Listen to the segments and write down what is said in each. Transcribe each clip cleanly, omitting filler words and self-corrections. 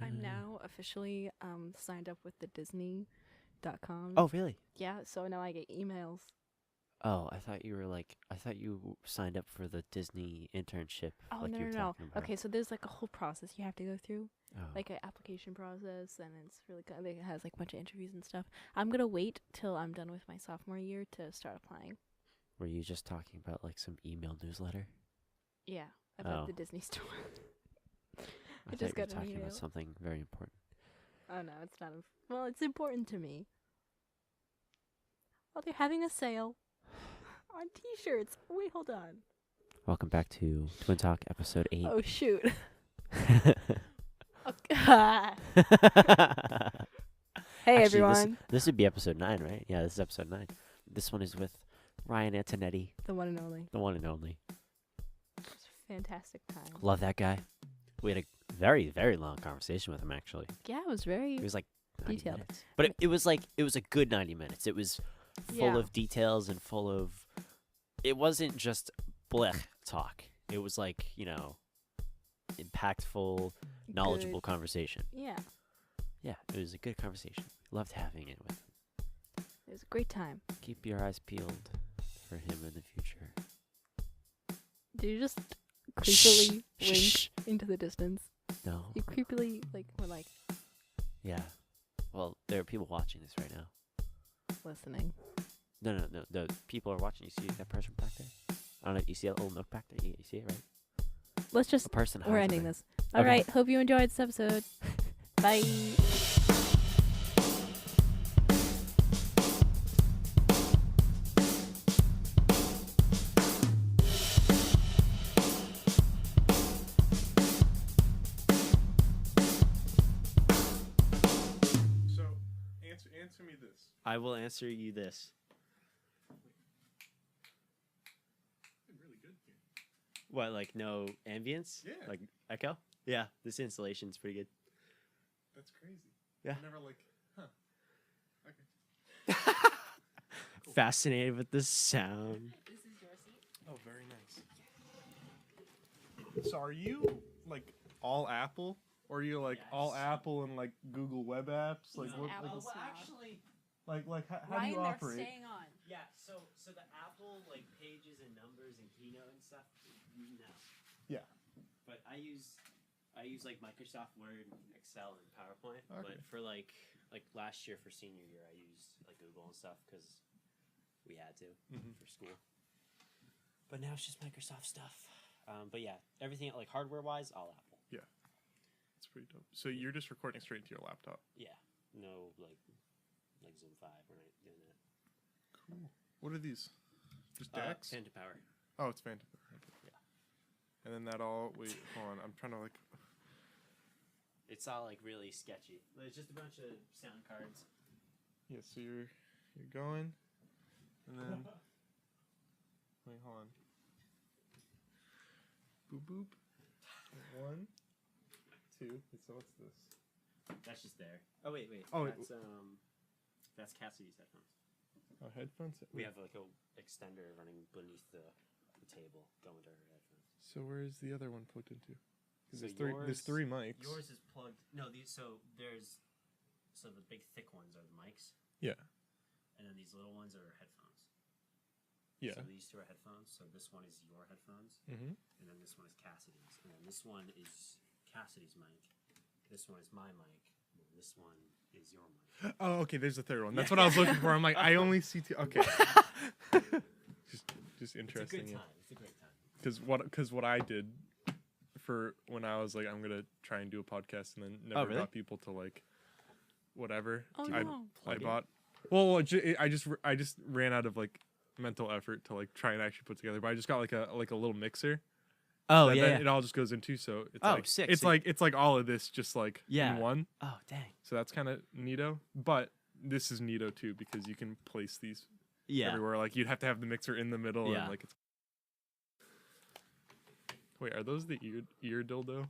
I'm now officially signed up with the Disney.com. Oh, really? Yeah, so now I get emails. Oh, I thought you signed up for the Disney internship. Oh, like no, you were no, no. talking about. Okay, so there's like a whole process you have to go through. Oh. Like an application process, and it's really good. It has like a bunch of interviews and stuff. I'm going to wait till I'm done with my sophomore year to start applying. Were you just talking about like some email newsletter? Yeah, about Oh. the Disney store. I just thought you got were an talking about email. something very important. Oh, no, it's not. Well, it's important to me. Oh, they're having a sale on T-shirts. Wait, hold on. Welcome back to Twin Talk episode 8. Oh, shoot. Okay. Hey, Actually, everyone. This would be episode 9, right? Yeah, this is episode 9. This one is with Ryan Antoniotti, The one and only. the one and only. It's a fantastic time. Love that guy. We had a very, very long conversation with him, actually. Yeah, it was very It was like 90 detailed. minutes. But it was a good 90 minutes. It was full Yeah. of details and full of... It wasn't just blech talk. It was like, impactful, knowledgeable good. conversation. Yeah, Yeah, it was a good conversation. Loved having it with him. it was a great time. Keep your eyes peeled for him in the future. Did you just Shh. creepily Shh. wink into the distance? No. You creepily, were Yeah. Well, there are people watching this right now. listening. No. The people are watching. You see that person back there? I don't know. You see that little nook back there? You see it, right? Let's just, A person. we're hides ending there. this. All Okay. right, hope you enjoyed this episode. Bye. So, answer me this. I will answer you this. Really good here. What, like no ambience? Yeah. Like echo? Yeah, this installation's pretty good. That's crazy. Yeah. I'm never like, huh. Okay. Fascinated with the sound. This is your seat. Oh, very nice. So, are you like all Apple, or are you like all Yes. Apple and like Google Web Apps? Like He's what? an Apple Like, snob. actually, how do you operate? staying on. yeah. So the Apple like pages and numbers and Keynote and stuff. No. Yeah. But I use like Microsoft Word, Excel, and PowerPoint. Okay. But for like last year for senior year, I used like Google and stuff because we had to for school. But now it's just Microsoft stuff. But yeah, everything like hardware wise, all Apple. It's pretty dope. So you're just recording straight into your laptop. Yeah, no like Zoom 5. We're not doing that. Cool. What are these? Just decks? Phantom Power. Oh, it's Phantom. Okay. Yeah. And then that all. Wait, hold on. I'm trying to like. It's all like really sketchy. It's just a bunch of sound cards. Yeah. So you're going, and then. Wait, hold on. Boop boop. 1, 2. So what's this? That's just there. Oh wait. Oh, That's Cassidy's headphones. Oh, headphones. We have like a extender running beneath the table going to her headphones. So where is the other one plugged into? So There's three mics. Yours is plugged. No, so the big thick ones are the mics. Yeah. And then these little ones are headphones. Yeah. So these two are headphones. So this one is your headphones, Mm-hmm. and then this one is Cassidy's, and then this one is Cassidy's mic. This one is my mic. And this one is your mic. Oh, okay. There's a third one. That's Yeah. what I was looking for. I'm like, I only see two. Okay. just interesting. It's a good Yeah. time. It's a great time. Because what I did for when I was like, I'm gonna try and do a podcast, and then never really? got people to like whatever. Oh, I no. I Plug in? bought. Well, I just ran out of like mental effort to like try and actually put together. But I just got like a little mixer. Oh that then it all just goes into. So it's Oh, like sick. it's So- like it's like all of this just like Yeah. in one. Oh dang. So that's kind of neato. But this is neato too because you can place these Yeah. everywhere. Like you'd have to have the mixer in the middle Yeah. and like it's. Wait, are those the ear dildo?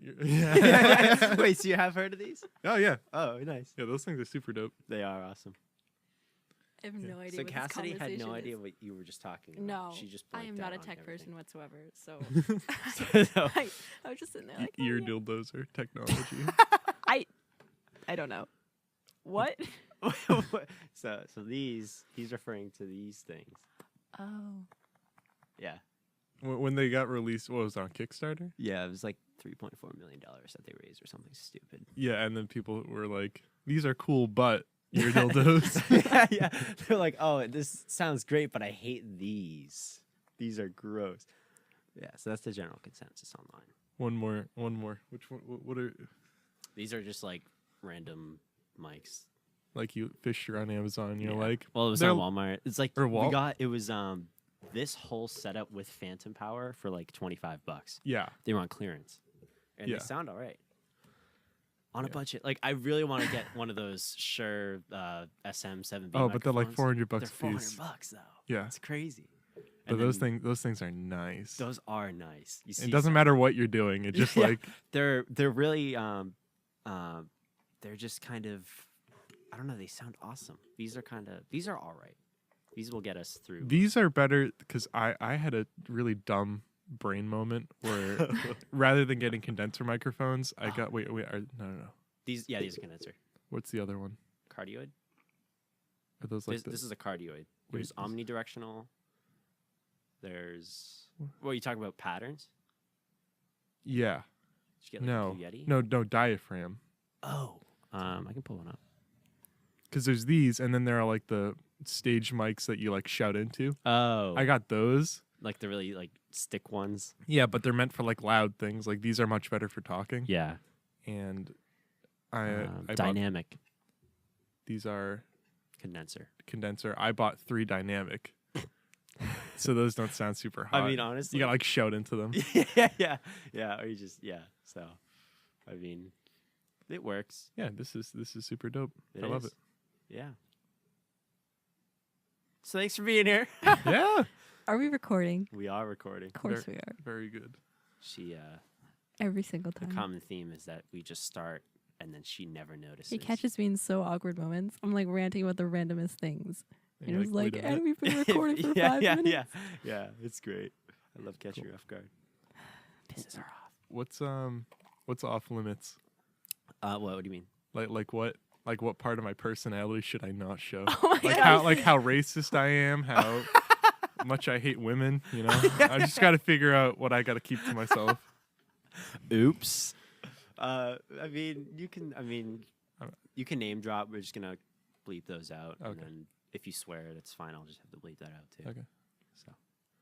Yeah. Wait, so you have heard of these? Oh yeah. Oh, nice. Yeah, those things are super dope. They are awesome. I have no idea So what this Cassidy had conversation no is. idea what you were just talking about. No, She just I am blanked not out a on tech everything. person whatsoever. So So- I was just sitting there like, Ear oh, yeah. dildos are technology. I don't know. What? so these he's referring to these things. Oh. Yeah. When they got released, what was it, on Kickstarter? Yeah, it was like $3.4 million that they raised or something stupid. Yeah, and then people were like, "These are cool, but ear dildos." Yeah. They're like, oh, this sounds great, but I hate these. These are gross. Yeah, so that's the general consensus online. One more. Which one? What are These are just like random mics. like you fished around Amazon? You're Yeah. like, well, it was they're- on Walmart. It's like Or we got it was this whole setup with phantom power for like $25. yeah, They were on clearance, and Yeah. they sound all right on a Yeah. budget. Like I really want to get one of those Shure SM7B. Oh, but they're like microphones. $400 They're a piece. $400 though. Yeah. It's crazy. But And those then things are nice. those are nice. You see, It doesn't matter what you're doing. It just Yeah. like they're really they're just kind of, I don't know. They sound awesome. These are all right. These will get us through. these are better because I had a really dumb brain moment where rather than getting condenser microphones, I got no. These are condenser What's the other one? cardioid. Are those like This is a cardioid. There's Wait, omnidirectional. There's you talk about patterns. yeah. Did you get like No. a Blue Yeti? No diaphragm. Oh, I can pull one up. Because there's these, and then there are like the stage mics that you like shout into. Oh, I got those. like the really like stick ones. Yeah, but they're meant for like loud things. Like these are much better for talking. Yeah, And I bought, dynamic these are condenser. condenser. I bought 3 dynamic. So those don't sound super hot. I mean, honestly, you gotta like shout into them. yeah. Or you just So, I mean, it works. Yeah, this is super dope. I love it. Yeah. So thanks for being here. Yeah, Are we recording? We are recording. Of course we are. very good. She Every single the time. common theme is that we just start and then she never notices. He catches me in so awkward moments. I'm like ranting about the randomest things. And And you're it was like, "Wait a and minute." we've been recording for yeah, 5 yeah, minutes. yeah. It's great. I love catching you off guard. Pisses her off. What's off limits? What do you mean? Like what part of my personality should I not show? Oh my Like God. how racist I am, how much I hate women, you know? I just got to figure out what I got to keep to myself. Oops. I mean, you can name drop. We're just gonna bleep those out, and Okay. then if you swear, that's fine. I'll just have to bleep that out too. Okay. So,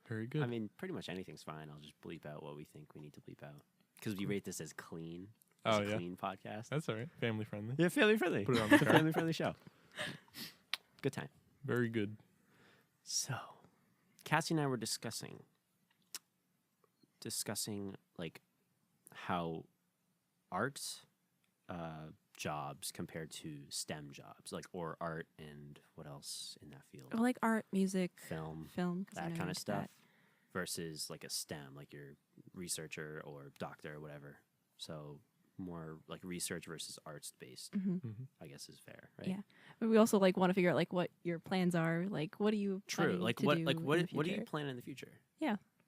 Very good. I mean, pretty much anything's fine. I'll just bleep out what we think we need to bleep out because we rate this as clean. It's Oh, a yeah. clean podcast. That's all right. Family friendly. Yeah, family friendly. Put it on the It's a card. family friendly show. Good time. Very good. So, Cassie and I were discussing like how art jobs compared to STEM jobs, like or art and what else in that field, Or like art, music, film, 'cause I that know kind you of did stuff, that. versus like a STEM, like your researcher or doctor or whatever. So more like research versus arts based, I guess is fair, right? Yeah. But we also like want to figure out like what your plans are. Like, what are you True. planning Like to what? do Like in what? the What do you future? plan in the future?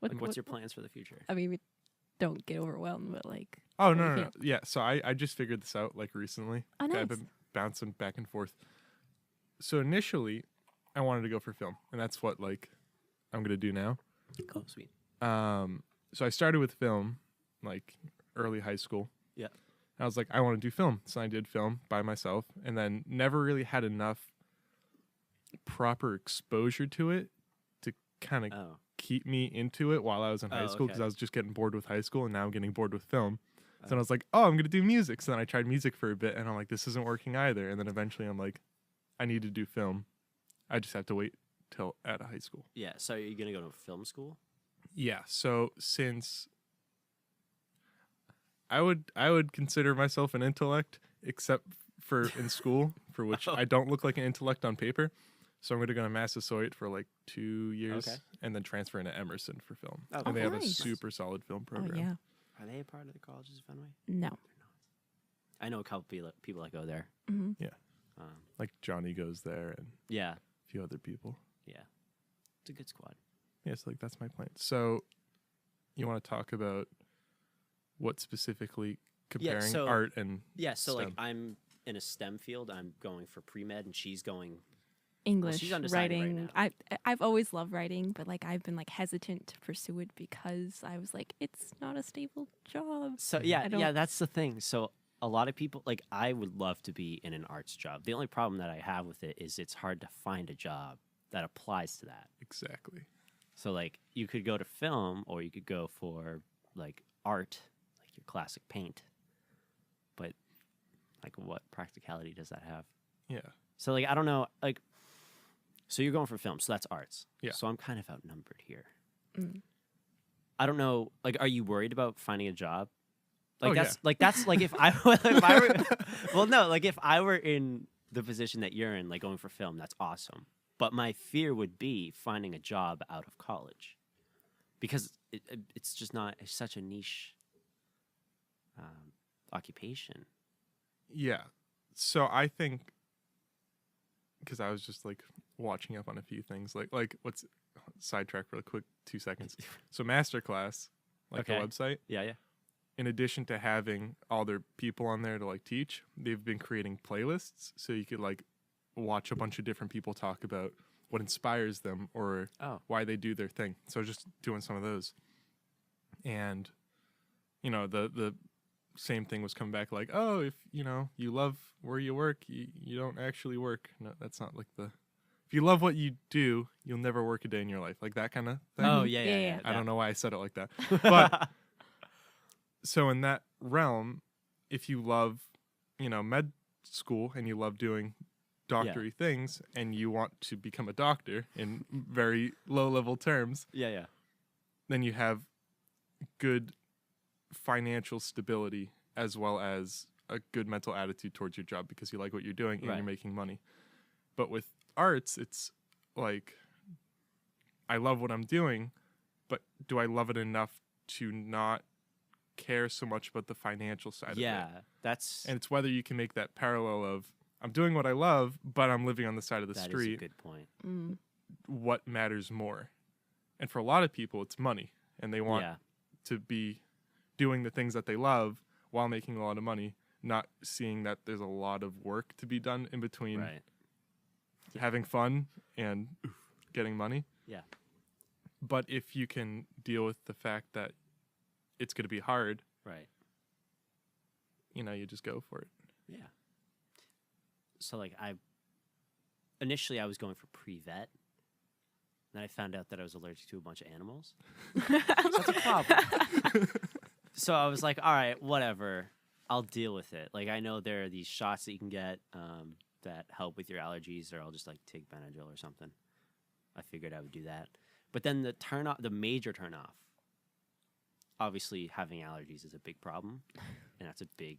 What, Like what's what- your plans for the future? I mean, we don't get overwhelmed, but like. Oh, what no, we no, no. feel. Yeah, so I just figured this out like recently. Oh, nice. I've been bouncing back and forth. So initially, I wanted to go for film, and that's what like I'm going to do now. Oh, sweet. So I started with film, like early high school. Yeah. I was like, I want to do film. So I did film by myself and then never really had enough proper exposure to it to kind of Oh. keep me into it while I was in high Oh, school because okay. I was just getting bored with high school and now I'm getting bored with film. So then Oh. I was like, oh, I'm going to do music. So then I tried music for a bit and I'm like, this isn't working either. And then eventually I'm like, I need to do film. I just have to wait till out of high school. Yeah. So are you gonna go to film school? Yeah. So since I would consider myself an intellect, except for in school, for which Oh. I don't look like an intellect on paper. So I'm going to go to Massasoit for like 2 years Okay. and then transfer into Emerson for film. Oh, And they have a nice. super solid film Oh program. yeah. Are they a part of the colleges of Fenway? No. I know a couple people that go there. Hmm. Um, Like Johnny goes there and yeah. a few other people. Yeah, it's a good squad. Yeah, so like that's my plan. So you want to talk about what specifically comparing so- art and Yeah, so like STEM. I'm in a STEM field. I'm going for pre-med, and she's going. English, she's undecided right writing. now. I've always loved writing, but like I've been like hesitant to pursue it because I was like, it's not a stable job. So I yeah, don't- that's the thing. So a lot of people like I would love to be in an arts job. The only problem that I have with it is it's hard to find a job that applies to that. Exactly. So like you could go to film or you could go for like art, like your classic paint. But like what practicality does that have? Yeah. So like I don't know, like so you're going for film, so that's arts. Yeah. So I'm kind of outnumbered here. Mm. I don't know, like are you worried about finding a job? Oh, Like that's like if I were well no, like if I were in the position that you're in, like going for film, that's awesome. But my fear would be finding a job out of college, because it's just not. It's such a niche occupation. Yeah. So I think, because I was just like watching up on a few things, like what's sidetrack real quick, 2 seconds. So Masterclass, like Okay. the website, Yeah. in addition to having all their people on there to like teach, they've been creating playlists so you could like watch a bunch of different people talk about what inspires them or Oh. why they do their thing. So just doing some of those. And you know, the same thing was coming back like, oh, if you know you love where you work, you don't actually work. No, that's not like the if you love what you do, you'll never work a day in your life. Like that kind of thing. Oh Mhm. yeah. Yeah. I don't know why I said it like that. But so in that realm, if you love, you know, med school and you love doing doctory things and you want to become a doctor in very low level terms, yeah. then you have good financial stability as well as a good mental attitude towards your job because you like what you're doing and Right. you're making money. But with arts, it's like I love what I'm doing, but do I love it enough to not care so much about the financial side of it? Yeah, that's And it's whether you can make that parallel of I'm doing what I love, but I'm living on the side of the that is a street. good point. Mm. What matters more? And for a lot of people, it's money, and they want Yeah, to be doing the things that they love while making a lot of money, not seeing that there's a lot of work to be done in between right. having fun and getting money. Yeah. But if you can deal with the fact that it's going to be hard, Right. you know, you just go for it. Yeah. So like initially I was going for pre-vet. Then I found out that I was allergic to a bunch of animals. So that's a problem. So I was like, all right, whatever. I'll deal with it. Like I know there are these shots that you can get that help with your allergies, or I'll just like take Benadryl or something. I figured I would do that. But then the major turnoff, obviously having allergies is a big problem, and that's a big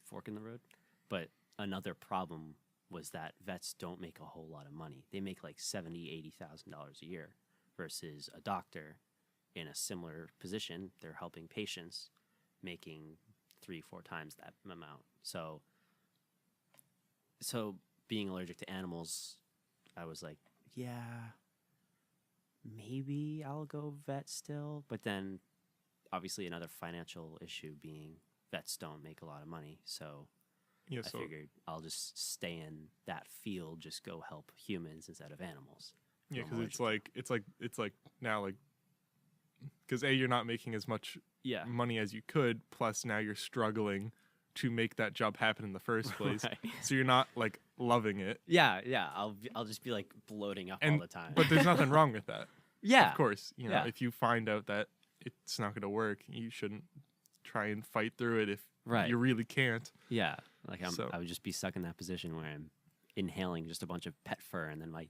fork in the road. But another problem was that vets don't make a whole lot of money. They make like $70,000-$80,000 a year versus a doctor in a similar position. They're helping patients making 3-4 times that amount. So being allergic to animals, I was like, yeah, maybe I'll go vet still. But then obviously another financial issue being vets don't make a lot of money. So Yeah, I so figured I'll just stay in that field, just go help humans instead of animals. yeah, I'm because allergic it's like now like because you're not making as much Yeah. money as you could, plus now you're struggling to make that job happen in the first place. Right. So you're not like loving it, Yeah. I'll just be like bloating up all And- the time. but there's nothing wrong with that. yeah. Of course, you know, Yeah. if you find out that it's not going to work, you shouldn't try and fight through it if Right. you really can't. Yeah. Like So- I would just be stuck in that position where I'm inhaling just a bunch of pet fur and then my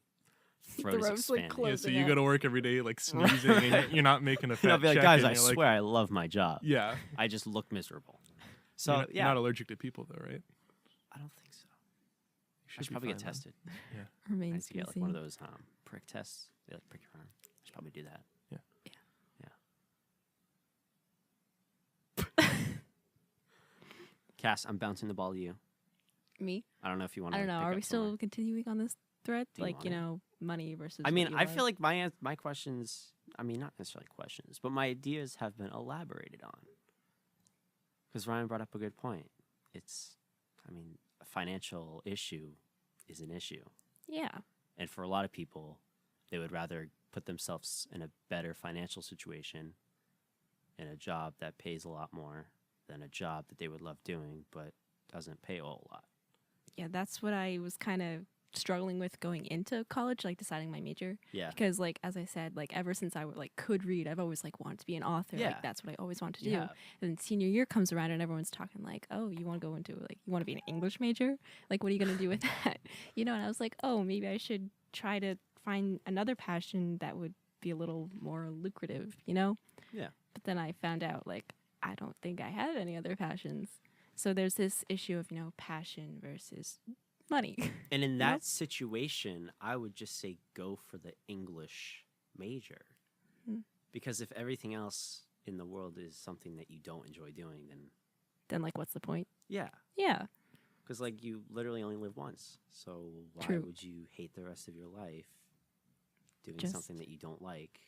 throat Throat's, is like, expanding. Yeah, so Closing you up. go to work every day like sneezing and you're not making a And fat I'll be like, check, guys, and I you're like, swear I love my job. Yeah. I just look miserable. So you're not, yeah, you're not allergic to people though, right? I don't think so. You I should be probably get fine then. tested. I Remains need to to be get like one of seen. those prick tests. They like prick your arm. I should probably do that. Cass, I'm bouncing the ball to you. Me? I don't know if you want to. I don't know. Are we still continuing on this thread? Do you Like, want you it? know, money versus. I what mean, you I love. feel like my questions. I mean, not necessarily questions, but my ideas have been elaborated on. Because Ryan brought up a good point. I mean, a financial issue is an issue. Yeah. And for a lot of people, they would rather put themselves in a better financial situation in a job that pays a lot more than a job that they would love doing but doesn't pay a whole lot. Yeah, that's what I was kind of struggling with going into college, like deciding my major. Yeah. Because like as I said, like ever since I could read, I've always like wanted to be an author. Yeah. Like that's what I always wanted to do. Yeah. And then senior year comes around and everyone's talking like, "Oh, you want to go into like you want to be an English major? Like what are you going to do with that?" You know, and I was like, "Oh, maybe I should try to find another passion that would be a little more lucrative, you know?" Yeah. But then I found out like I don't think I have any other passions. So there's this issue of, you know, passion versus money. And in You that know? situation, I would just say go for the English major. Hmm. Because if everything else in the world is something that you don't enjoy doing, then Then like what's the point? yeah. Yeah. Because, like, you literally only live once. So why True. would you hate the rest of your life doing Just- something that you don't like?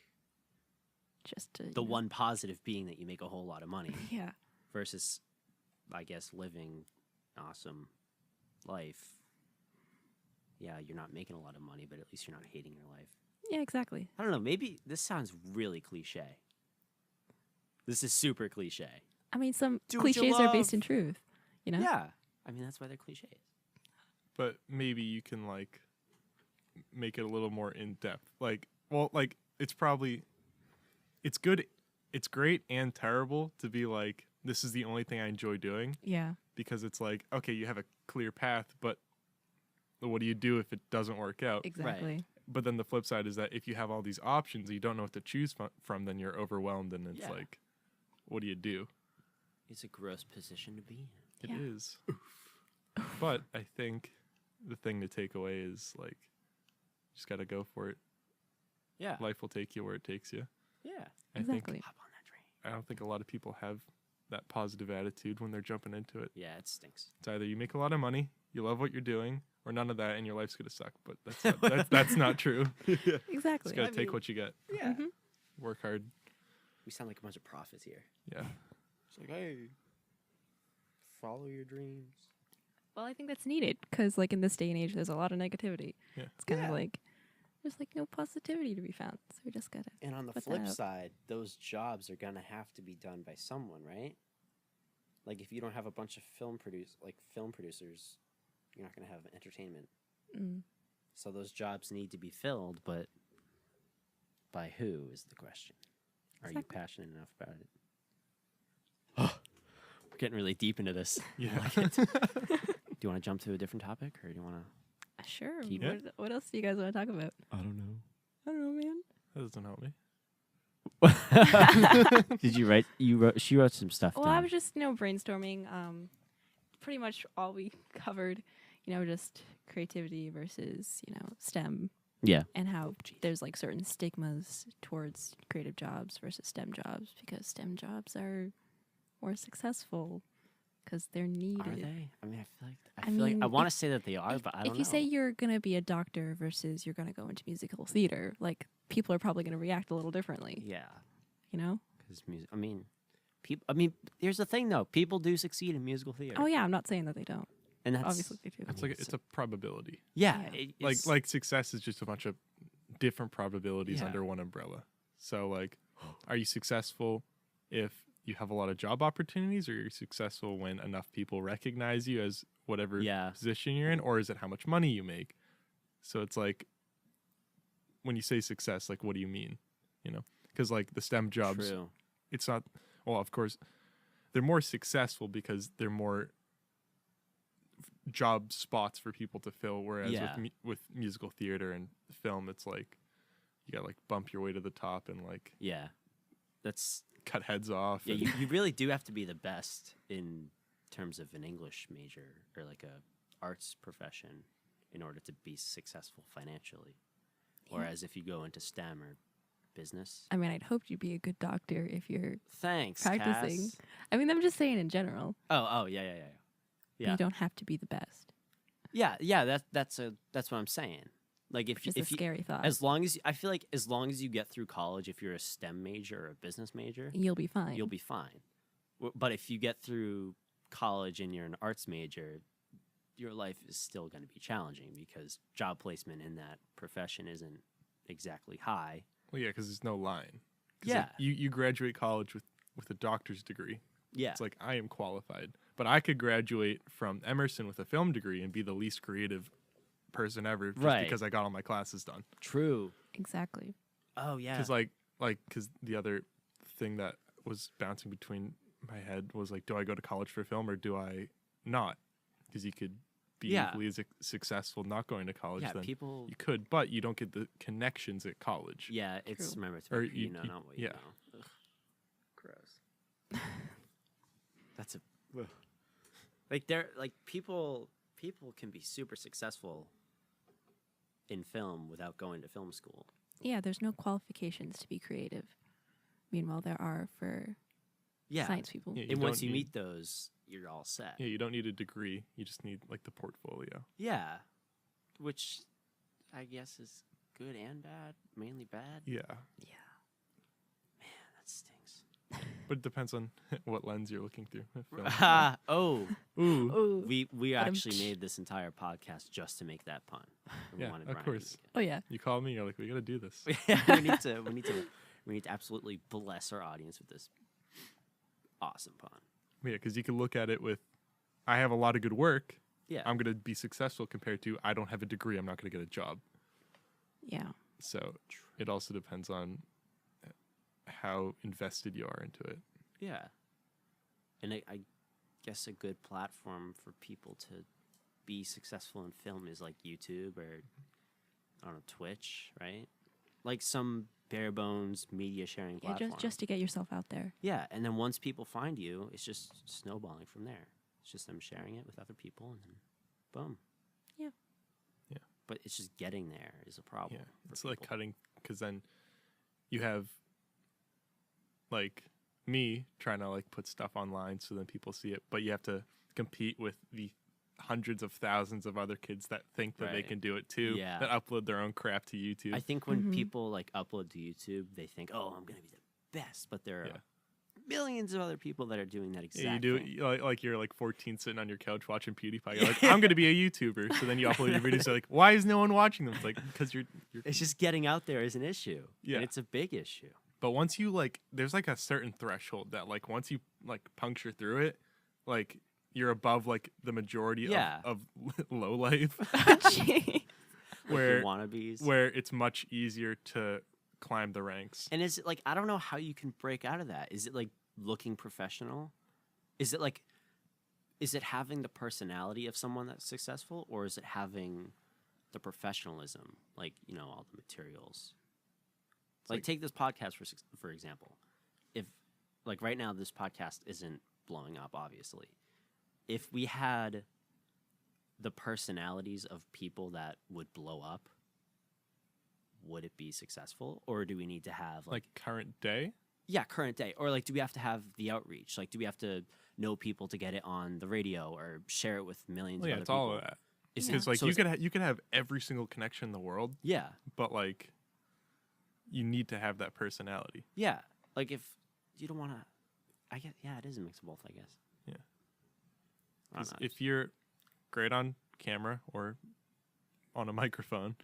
Just to, The you know. one positive being that you make a whole lot of money Yeah. versus, I guess, living an awesome life. Yeah, you're not making a lot of money, but at least you're not hating your life. Yeah, exactly. I don't know. Maybe this sounds really cliche. This is super cliche. I mean, some Do what you cliches are based love. in truth, you know? Yeah. I mean, that's why they're cliches. But maybe you can like make it a little more in depth. Like, well, like it's probably it's good, it's great and terrible to be like, this is the only thing I enjoy doing, Yeah. because it's like, okay, you have a clear path, but what do you do if it doesn't work out? Exactly. But then the flip side is that if you have all these options, you don't know what to choose from, then you're overwhelmed, and it's Yeah. like, what do you do? It's a gross position to be in. It Yeah. is. But I think the thing to take away is like, just gotta go for it. Yeah. Life will take you where it takes you. Yeah. I Exactly. think Hop on that train. I don't think a lot of people have that positive attitude when they're jumping into it. Yeah, it stinks. It's either you make a lot of money, you love what you're doing, or none of that, and your life's gonna suck. But that's not true. Exactly. Just gotta I take mean- what you get. Yeah. Mhm. Work hard. We sound like a bunch of prophets here. Yeah. It's like, hey, follow your dreams. Well, I think that's needed because, like, in this day and age, there's a lot of negativity. Yeah. It's kind Yeah. of like there's like no positivity to be found. So we just gotta. And on the Put that flip out. side, those jobs are gonna have to be done by someone, right? Like if you don't have a bunch of film producers, you're not gonna have entertainment. Mm. So those jobs need to be filled, but by who is the question? Are you Exactly. passionate enough about it? We're getting really deep into this. Yeah. Do you want to jump to a different topic, or do you want to? Sure. Keep What else do you guys want to talk about? I don't know. I don't know, man. That doesn't help me. Did you write? She wrote some stuff Well, down. I was just brainstorming. Pretty much all we covered. Just creativity versus STEM, yeah. and how there's like certain stigmas towards creative jobs versus STEM jobs because STEM jobs are more successful because they're needed. Are they? I mean, I I feel like I mean, want to if- say that they are, but I don't know. If you say you're gonna be a doctor versus you're gonna go into musical theater, like people are probably gonna react a little differently. yeah, You know? because music. I mean, people. I mean, here's the thing though. People do succeed in musical theater. Oh yeah, I'm not saying that they don't. and that's Obviously they do. I It's mean, like it's a probability. yeah. Yeah. It's, Like success is just a bunch of different probabilities Yeah. under one umbrella. So like, are you successful if you have a lot of job opportunities, or are you successful when enough people recognize you as whatever Yeah. position you're in, or is it how much money you make? So it's like, when you say success, like what do you mean? Because like the STEM jobs, true. it's not, well, of course they're more successful because they're more job spots for people to fill, whereas Yeah. with musical theater and film, it's like you gotta like bump your way to the top and like Yeah, that's cut heads off. yeah. and- You really do have to be the best in terms of an English major or like a arts profession in order to be successful financially. Yeah. Whereas if you go into STEM or business, I mean, I'd hope you'd be a good doctor if you're. thanks, Practicing. Cass. I mean, I'm just saying in general. Oh, yeah. You don't have to be the best. Yeah. That's what I'm saying. Like which is a if you, scary thought. as long as I feel like as long as you get through college, if you're a STEM major or a business major, You'll be fine. you'll be fine. But if you get through college and you're an arts major, your life is still going to be challenging because job placement in that profession isn't exactly high. Well, yeah, because there's no line. 'Cause, Yeah. like, you graduate college with a doctor's degree. Yeah. It's like, I am qualified. But I could graduate from Emerson with a film degree and be the least creative person ever just Right. because I got all my classes done. True. Exactly. Oh, yeah. Because because the other thing that was bouncing between my head was like, do I go to college for film or do I not? Because you could be Yeah. equally as successful not going to college. Yeah, then people. you could, but you don't get the connections at college. Yeah, it's True. remember it's Or about who you you- know, you- not what yeah. you know. Ugh. Gross. That's a like they're like people can be super successful in film without going to film school. Yeah, there's no qualifications to be creative. Meanwhile, there are for Yeah. science people. Yeah, And once don't you need- meet those, you're all set. Yeah, you don't need a degree. You just need like the portfolio. Yeah. Which I guess is good and bad. Mainly bad. Yeah, That stinks. but it depends on what lens you're looking through. Film. Oh. Ooh, Oh, We But actually made this entire podcast just to make that pun. And we Yeah, wanted of Ryan course. to get oh yeah. you call me. You're like, we gotta do this. we need to absolutely bless our audience with this awesome pun. Yeah, because you can look at it with, I have a lot of good work. Yeah. I'm gonna be successful compared to I don't have a degree. I'm not gonna get a job. Yeah. So it also depends on how invested you are into it. Yeah. And I guess a good platform for people to be successful in film is like YouTube or I don't know, Twitch, right? Like some bare bones media sharing Yeah, platform. just to get yourself out there. Yeah, and then once people find you, it's just snowballing from there. It's just them sharing it with other people, and then boom. Yeah. Yeah. But it's just getting there is a problem. Yeah, for it's like people. cutting because then you have like me trying to like put stuff online so then people see it, but you have to compete with the hundreds of thousands of other kids that think that they Right. can do it too, Yeah. that upload their own crap to YouTube. I think when Mhm. people like upload to YouTube, they think, "Oh, I'm gonna be the best," but there are Yeah. millions of other people that are doing that exact Yeah, you do thing. it like you're like 14 sitting on your couch watching PewDiePie. You're like, I'm gonna be a YouTuber. So then you upload your videos. You're like, why is no one watching them? It's like because you're. It's just getting out there is an issue. Yeah. And it's a big issue. But once you like, there's like a certain threshold that like once you like puncture through it, like you're above like the majority Yeah. of low life, Gee. where Wannabes. where it's much easier to climb the ranks. And is it like I don't know how you can break out of that. Is it like looking professional? Is it having the personality of someone that's successful, or is it having the professionalism, like all the materials? Like take this podcast for example. If like right now this podcast isn't blowing up, obviously. If we had the personalities of people that would blow up, would it be successful, or do we need to have Like current day, yeah, current day, or like do we have to have the outreach? Like do we have to know people to get it on the radio or share it with millions well, of yeah, other it's people? all of that. Is it- Because like so you is- could have every single connection in the world, yeah, but like you need to have that personality. yeah. Like if you don't want to, I guess it is a mix of both. I guess. Yeah. I don't 'Cause know. if you're great on camera or on a microphone,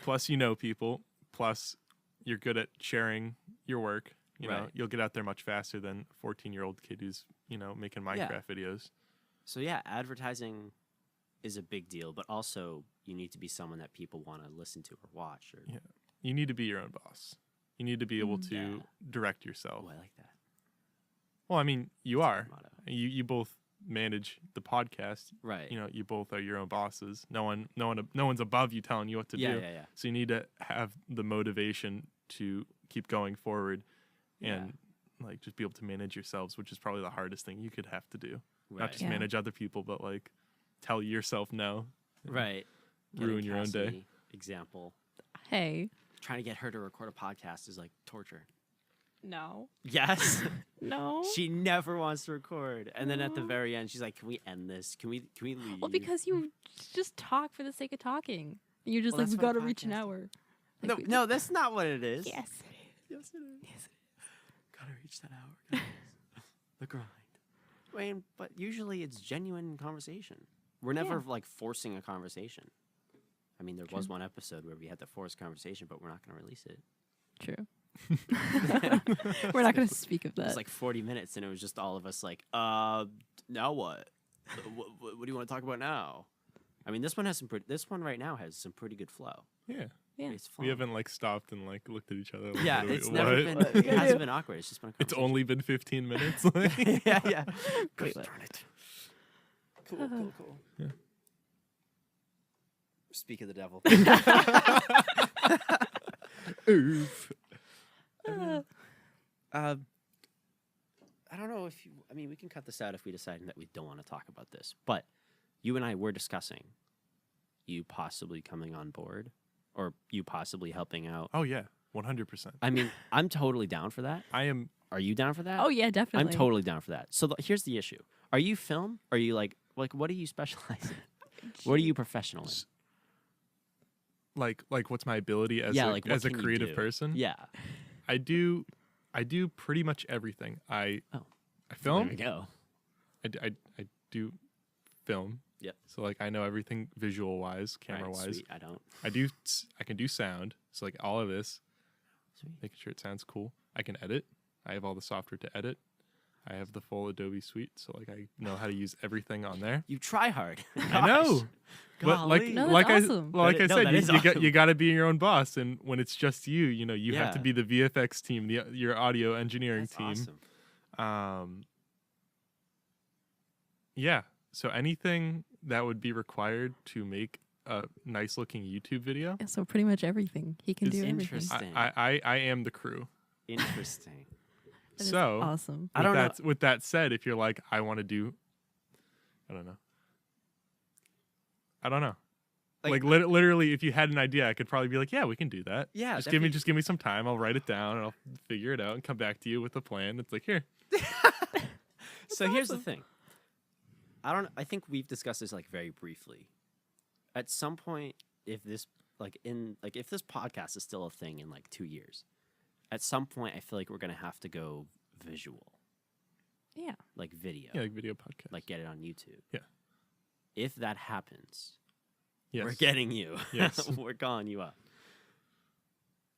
plus you know people, plus you're good at sharing your work, you know, Right. you'll get out there much faster than a 14-year-old kid who's, making Minecraft videos. So yeah, advertising is a big deal, but also you need to be someone that people want to listen to or watch. Or Yeah. You need to be your own boss. You need to be able to Yeah. direct yourself. oh, I like that. Well, I mean, you are. Motto. You both manage the podcast. Right. You both are your own bosses. No one's above you telling you what to yeah, do. yeah. So you need to have the motivation to keep going forward and like just be able to manage yourselves, which is probably the hardest thing you could have to do. Right. Not just Yeah. manage other people, but like tell yourself no. Right. Ruin your own day. Cassidy, example. Hey. Trying to get her to record a podcast is like torture. No. Yes. No. She never wants to record. And then at the very end, she's like, "Can we end this? Can we leave?" Well, because you just talk for the sake of talking. You're just Well, like, we that's what a gotta reach an podcast hour. Like, No, we- no, that's not what it is. Yes. Yes, it is. Yes, it is. Gotta reach that hour, guys. The grind. I mean, but usually it's genuine conversation. We're never like forcing a conversation. I mean, there was one episode where we had to force conversation, but we're not going to release it. True. We're not going to speak of It was that. like 40 minutes, and it was just all of us like, now what? What do you want to talk about now? I mean, this one has this one right now has some pretty good flow. Yeah. Yeah. It's We haven't like stopped and like looked at each other. Like, Yeah, what do we- it's never what? been. It hasn't been awkward. It's just been. A It's conversation. only been 15 minutes. yeah, yeah. Wait, Gosh, what? darn it. Cool. Yeah. Speak of the devil. Oof. I don't know if you. I mean, we can cut this out if we decide that we don't want to talk about this. But you and I were discussing you possibly coming on board, or you possibly helping out. Oh yeah, 100%. I mean, I'm totally down for that. I am. Are you down for that? Oh, yeah, I'm definitely. totally down for that. So here's the issue: are you film? Are you like what do you specialize in? What are you professional in? Like what's my ability as Yeah, a, like, what as a can you creative do? person? Yeah. I do pretty much everything. I Oh. I film. There we go. I do film. Yep. So like I know everything visual wise, camera Alright, wise. sweet. I don't. I can do sound. So like all of this, Sweet. making sure it sounds cool. I can edit. I have all the software to edit. I have the full Adobe suite, so like I know how to use everything on there. You try hard. I know. But like Golly. No, that's like awesome. like I No, said, that is you awesome. got to be your own boss, and when it's just you, you know, you have to Yeah. be the VFX team, your audio engineering That's team. awesome. Yeah. So anything that would be required to make a nice looking YouTube video, Yeah, so pretty much everything. He can It's do everything. interesting. I am the crew. Interesting. That is So awesome. I don't know. with that said, if you're like, I want to do, I don't know. Like literally, if you had an idea, I could probably be like, yeah, we can do that. Yeah, just that'd be- give me some time. I'll write it down and I'll figure it out and come back to you with a plan. It's like, here. So here's the thing. I think we've discussed this like very briefly. At some point, if this if this podcast is still a thing in like 2 years, at some point I feel like we're gonna have to go visual, Yeah. like video, Yeah, like video podcast. like get it on YouTube. Yeah. If that happens, yes. we're getting you. Yes. We're calling you up.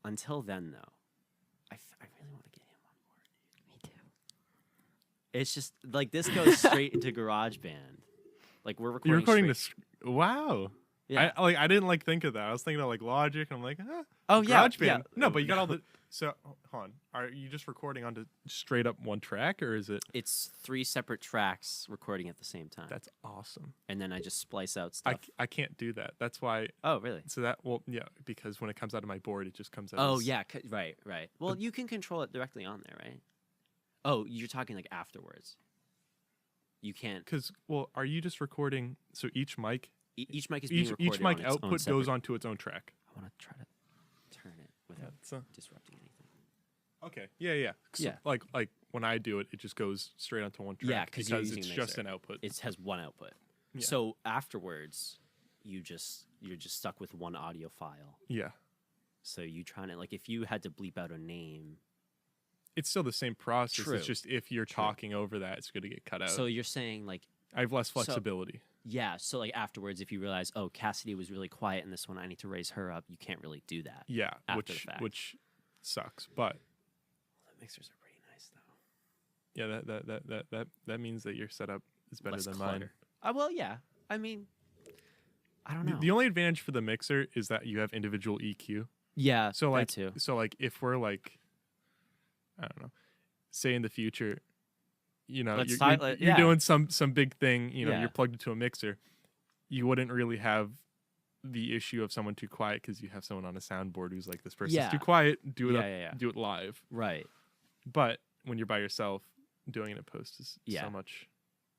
Until then, though, I really want to get him on board. Me too. It's just like this goes straight into GarageBand. Like we're recording. You're recording straight- this. Wow. Yeah. I didn't like think of that. I was thinking of like Logic. And I'm like, Oh yeah. GarageBand. Yeah. No, but you got all the. So hold on. Are you just recording onto straight up one track, or is it? It's 3 separate tracks recording at the same time, That's awesome. and then I just splice out stuff. I can't do that. That's why. Oh really? So yeah, because when it comes out of my board, it just comes out. Oh as, yeah. Right. Well, you can control it directly on there, right? Oh, you're talking like afterwards. You can't. Because are you just recording? So each mic, Each mic is being recorded. each mic on its own output goes separate- onto its own track. I want to try to turn it without So disrupting anything. okay, yeah. So, Yeah. Like when I do it, it just goes straight onto one track. Yeah, 'cause you're because using it's a just mixer. an output. It has one output. Yeah. So afterwards, you're just stuck with one audio file. Yeah, So you trying to like if you had to bleep out a name. it's still the same process. True. It's just if you're True. talking over that, it's going to get cut out. So you're saying like I have less flexibility. yeah. So like afterwards, if you realize oh Cassidy was really quiet in this one, I need to raise her up. You can't really do that. Yeah, after the fact. which sucks. But The mixers are pretty nice though. yeah, that means that your setup is better Less than clutter. mine. Well, yeah. I mean, I don't know. The only advantage for the mixer is that you have individual EQ. yeah. So that like, too. if we're like, I don't know, say in the future, you know, Let's you're, start- you're, yeah. you're doing some big thing, you know, Yeah. you're plugged into a mixer, you wouldn't really have the issue of someone too quiet because you have someone on a soundboard who's like, this person's Yeah. too quiet, do it Yeah. do it live. Right. But when you're by yourself, doing it in post is Yeah. so much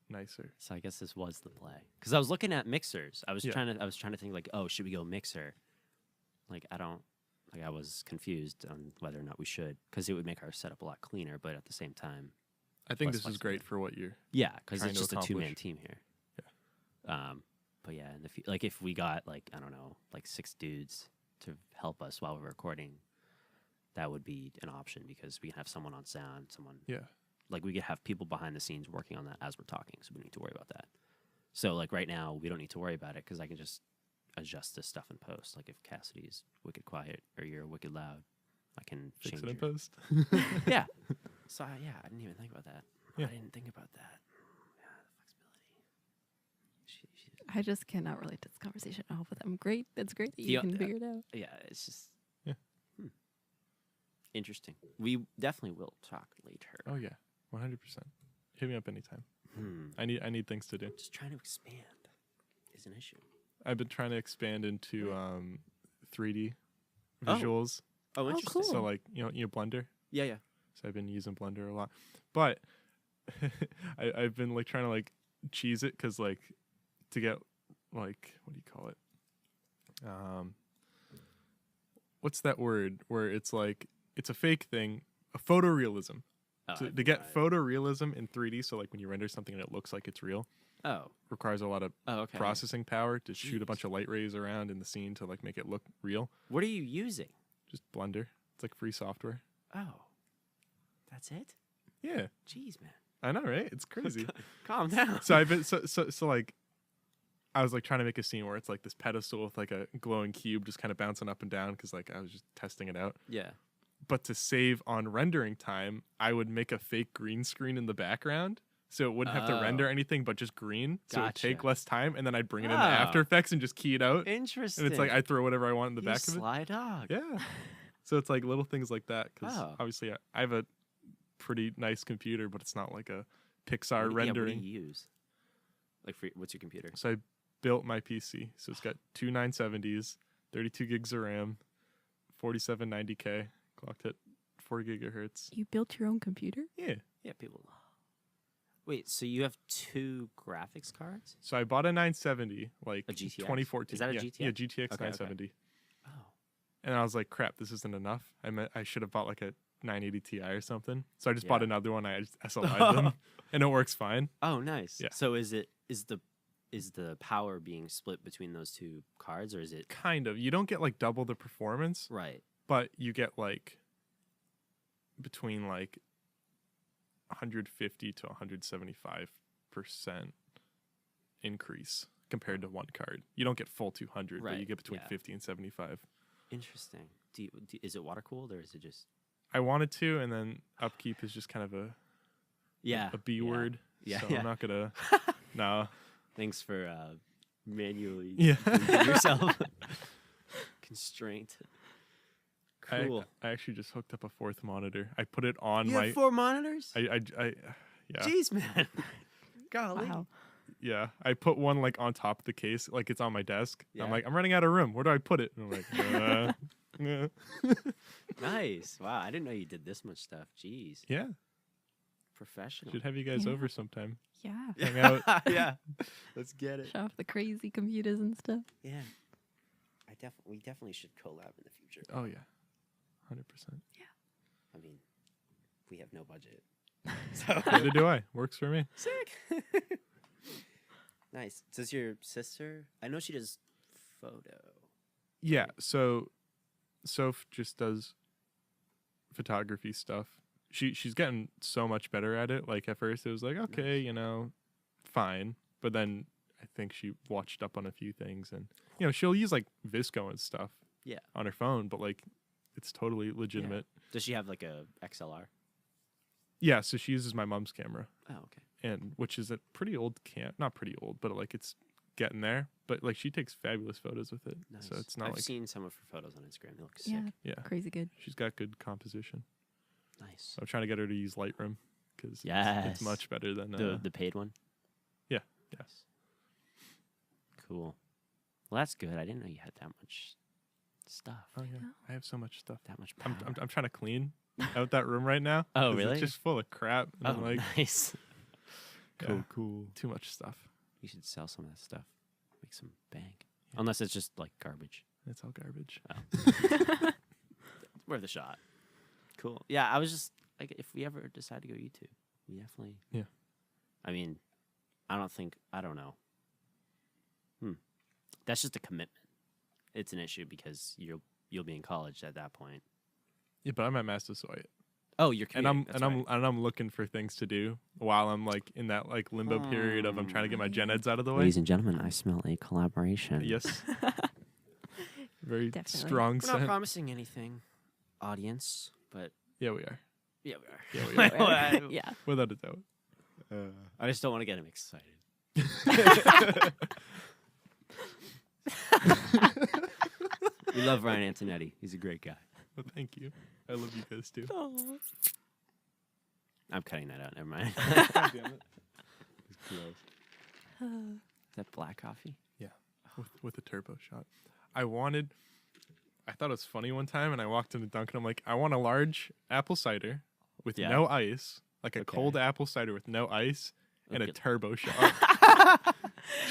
nicer. So I guess this was the play because I was looking at mixers. I was Yeah. trying to think like, oh, should we go mixer? Like I don't. Like I was confused on whether or not we should, because it would make our setup a lot cleaner, but at the same time, I think less this is great for what you're. yeah, because trying it's to just a 2-man accomplish. team here. But yeah, in the like if we got like I don't know, like 6 dudes to help us while we're recording, that would be an option because we can have someone on sound, someone Yeah. like we could have people behind the scenes working on that as we're talking, so we don't need to worry about that. So like right now, we don't need to worry about it because I can just adjust this stuff in post. Like if Cassidy's wicked quiet or you're wicked loud, I can Fix change it in your- post. Yeah. So yeah, I didn't even think about that. Yeah. I didn't think about that. Yeah, the flexibility. I just cannot relate to this conversation at all. But I'm great. That's great that you Yeah, can figure it out. Yeah, it's just Yeah. Interesting. We definitely will talk later. Oh yeah, 100%. Hit me up anytime. Hmm. I need things to do. Just trying to expand is an issue. I've been trying to expand into 3D Oh. visuals. Oh, interesting. cool. So like you know Blender. Yeah, yeah. So I've been using Blender a lot, but I've been like trying to like cheese it because like to get like what do you call it? What's that word where it's like it's a fake thing? A photorealism. Oh, To get photorealism in 3D, so like when you render something and it looks like it's real, Oh. requires a lot of Oh, okay. processing power to shoot a Jeez. bunch of light rays around in the scene to like make it look real. What are you using? Just Blender. It's like free software. Oh. That's it? Yeah, Jeez, man. I know, right? It's crazy. Calm down. So I've been so like I was like trying to make a scene where it's like this pedestal with like a glowing cube just kind of bouncing up and down because like I was just testing it out. Yeah. But to save on rendering time, I would make a fake green screen in the background. So it wouldn't have to render Oh. anything but just green. So it would take Gotcha. less time. And then I'd bring it into Oh. After Effects and just key it out. Interesting. And it's like I throw whatever I want in the You back of it. sly dog. Yeah. So it's like little things like that. Because Oh. obviously I have a pretty nice computer, but it's not like a Pixar Yeah, what rendering. do you use? Like, what's your computer? So I built my PC. So it's got two 970s, 32 gigs of RAM, 4790K, clocked at 4 gigahertz. You built your own computer? Yeah. Yeah, people. Wait, so you have 2 graphics cards? So I bought a 970, like A GTX? 2014. Is that a yeah, GTX? Yeah, GTX Okay, 970. Oh. And I was like, crap, this isn't enough. I should have bought like a 980 Ti or something. So I just bought Yeah. another one. I just SLI'd them, and it works fine. Oh, nice. Yeah. So is the power being split between those 2 cards, or is it Kind of. You don't get like double the performance, right? but you get like between like 150 to 175% increase compared to one card. You don't get full 200, but you Right, get between yeah. 50 and 75. Interesting. Is it water cooled or is it just? I wanted to, and then upkeep is just kind of a B word. Yeah, So yeah. I'm not gonna. No. Thanks for manually Yeah. relieving yourself. Constraint. Cool. I actually just hooked up a 4th monitor. I put it on You my. have 4 monitors? Yeah. Jeez, man. Golly. Wow. Yeah. I put one like on top of the case, like it's on my desk. Yeah. I'm like, I'm running out of room. Where do I put it? And I'm like, yeah. Nice. Wow, I didn't know you did this much stuff. Jeez. Yeah. Professional. Should have you guys Yeah. over sometime. Yeah. Hang out. Yeah. Let's get it. Show off the crazy computers and stuff. Yeah. We definitely should collab in the future. Oh yeah. 100%. I mean, we have no budget. So Neither do I. Works for me. sick. Nice. Does your sister? I know she does photo. Yeah. So Soph just does photography stuff. She's getting so much better at it. Like at first it was like, okay, fine. But then I think she watched up on a few things, and she'll use like Visco and stuff Yeah. on her phone, but like it's totally legitimate. Does she have like a XLR? Yeah, so she uses my mom's camera, Oh, okay. and which is a pretty old not pretty old, but like it's getting there. But like she takes fabulous photos with it. Nice. So it's not I've like seen some of her photos on Instagram. They look sick. Yeah. yeah. Crazy good. She's got good composition. Nice. I'm trying to get her to use Lightroom because Yes. it's much better than The paid one. yeah. Yes. Cool. Well, that's good. I didn't know you had that much stuff. Oh yeah, I have so much stuff. That much power. I'm trying to clean out that room right now. Oh, 'cause really? It's just full of crap. And I'm Oh, like, nice. yeah, Cool. too much stuff. You should sell some of that stuff. Make some bank. Unless it's just like garbage. It's all garbage. Oh. worth a shot. Cool. Yeah, I was just like, if we ever decide to go YouTube, we definitely. Yeah. I mean, I don't know. That's just a commitment. It's an issue because you'll be in college at that point. Yeah, but I'm at Massasoit. Oh, you're commuting. I'm looking for things to do while I'm like in that like limbo period of I'm trying to get my gen eds out of the way. Ladies and gentlemen, I smell a collaboration. Yes. Very Definitely. strong We're not scent. promising anything, audience, but Yeah, we are. yeah, we are. Yeah, we are. Yeah. Without a doubt. I just don't want to get him excited. We love Ryan Antoniotti. He's a great guy. Well, thank you. I love you guys too. I'm cutting that out. Never mind. God damn it. It's gross. Is that black coffee? Yeah, with a turbo shot. I thought it was funny one time, and I walked into Duncan. I'm like, I want a large apple cider with Yeah. no ice, like a Okay. cold apple cider with no ice, and a Okay. turbo shot.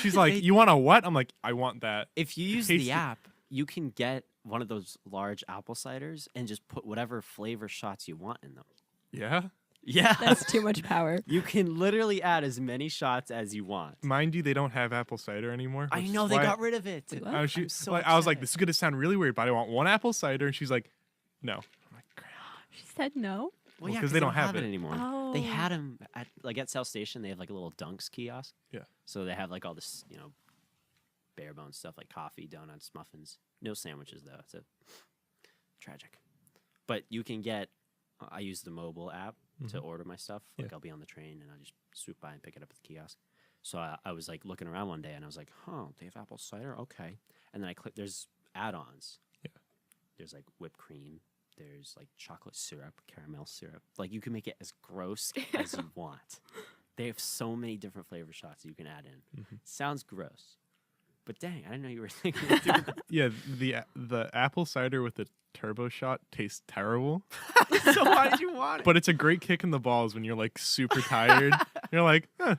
She's like, you want a what? I'm like, I want that. If you use Tasty. the app, you can get one of those large apple ciders and just put whatever flavor shots you want in them. Yeah. Yeah. That's too much power. You can literally add as many shots as you want. Mind you, they don't have apple cider anymore. I which know is they why got rid of it. Wait, what? I was, I'm so I was like, upset. this is gonna sound really weird, but I want one apple cider, and she's like, no. I'm like, crap. She said no. Well, yeah, 'cause they don't have it it. anymore. Oh. They had them at South Station. They have like a little Dunks kiosk. Yeah. So they have like all this, bare bones stuff like coffee, donuts, muffins. No sandwiches though. It's tragic. But you can get. I use the mobile app to order my stuff. Like Yeah. I'll be on the train and I'll just swoop by and pick it up at the kiosk. So I was like looking around one day and I was like, huh, they have apple cider? Okay. And then I click. There's add-ons. Yeah. There's like whipped cream. There's like chocolate syrup, caramel syrup. Like you can make it as gross as you want. They have so many different flavor shots you can add in. Sounds gross, but dang, I didn't know you were thinking of doing that. Yeah, the apple cider with the turbo shot tastes terrible, So why did you want it? but it's a great kick in the balls when you're like super tired. You're like, huh.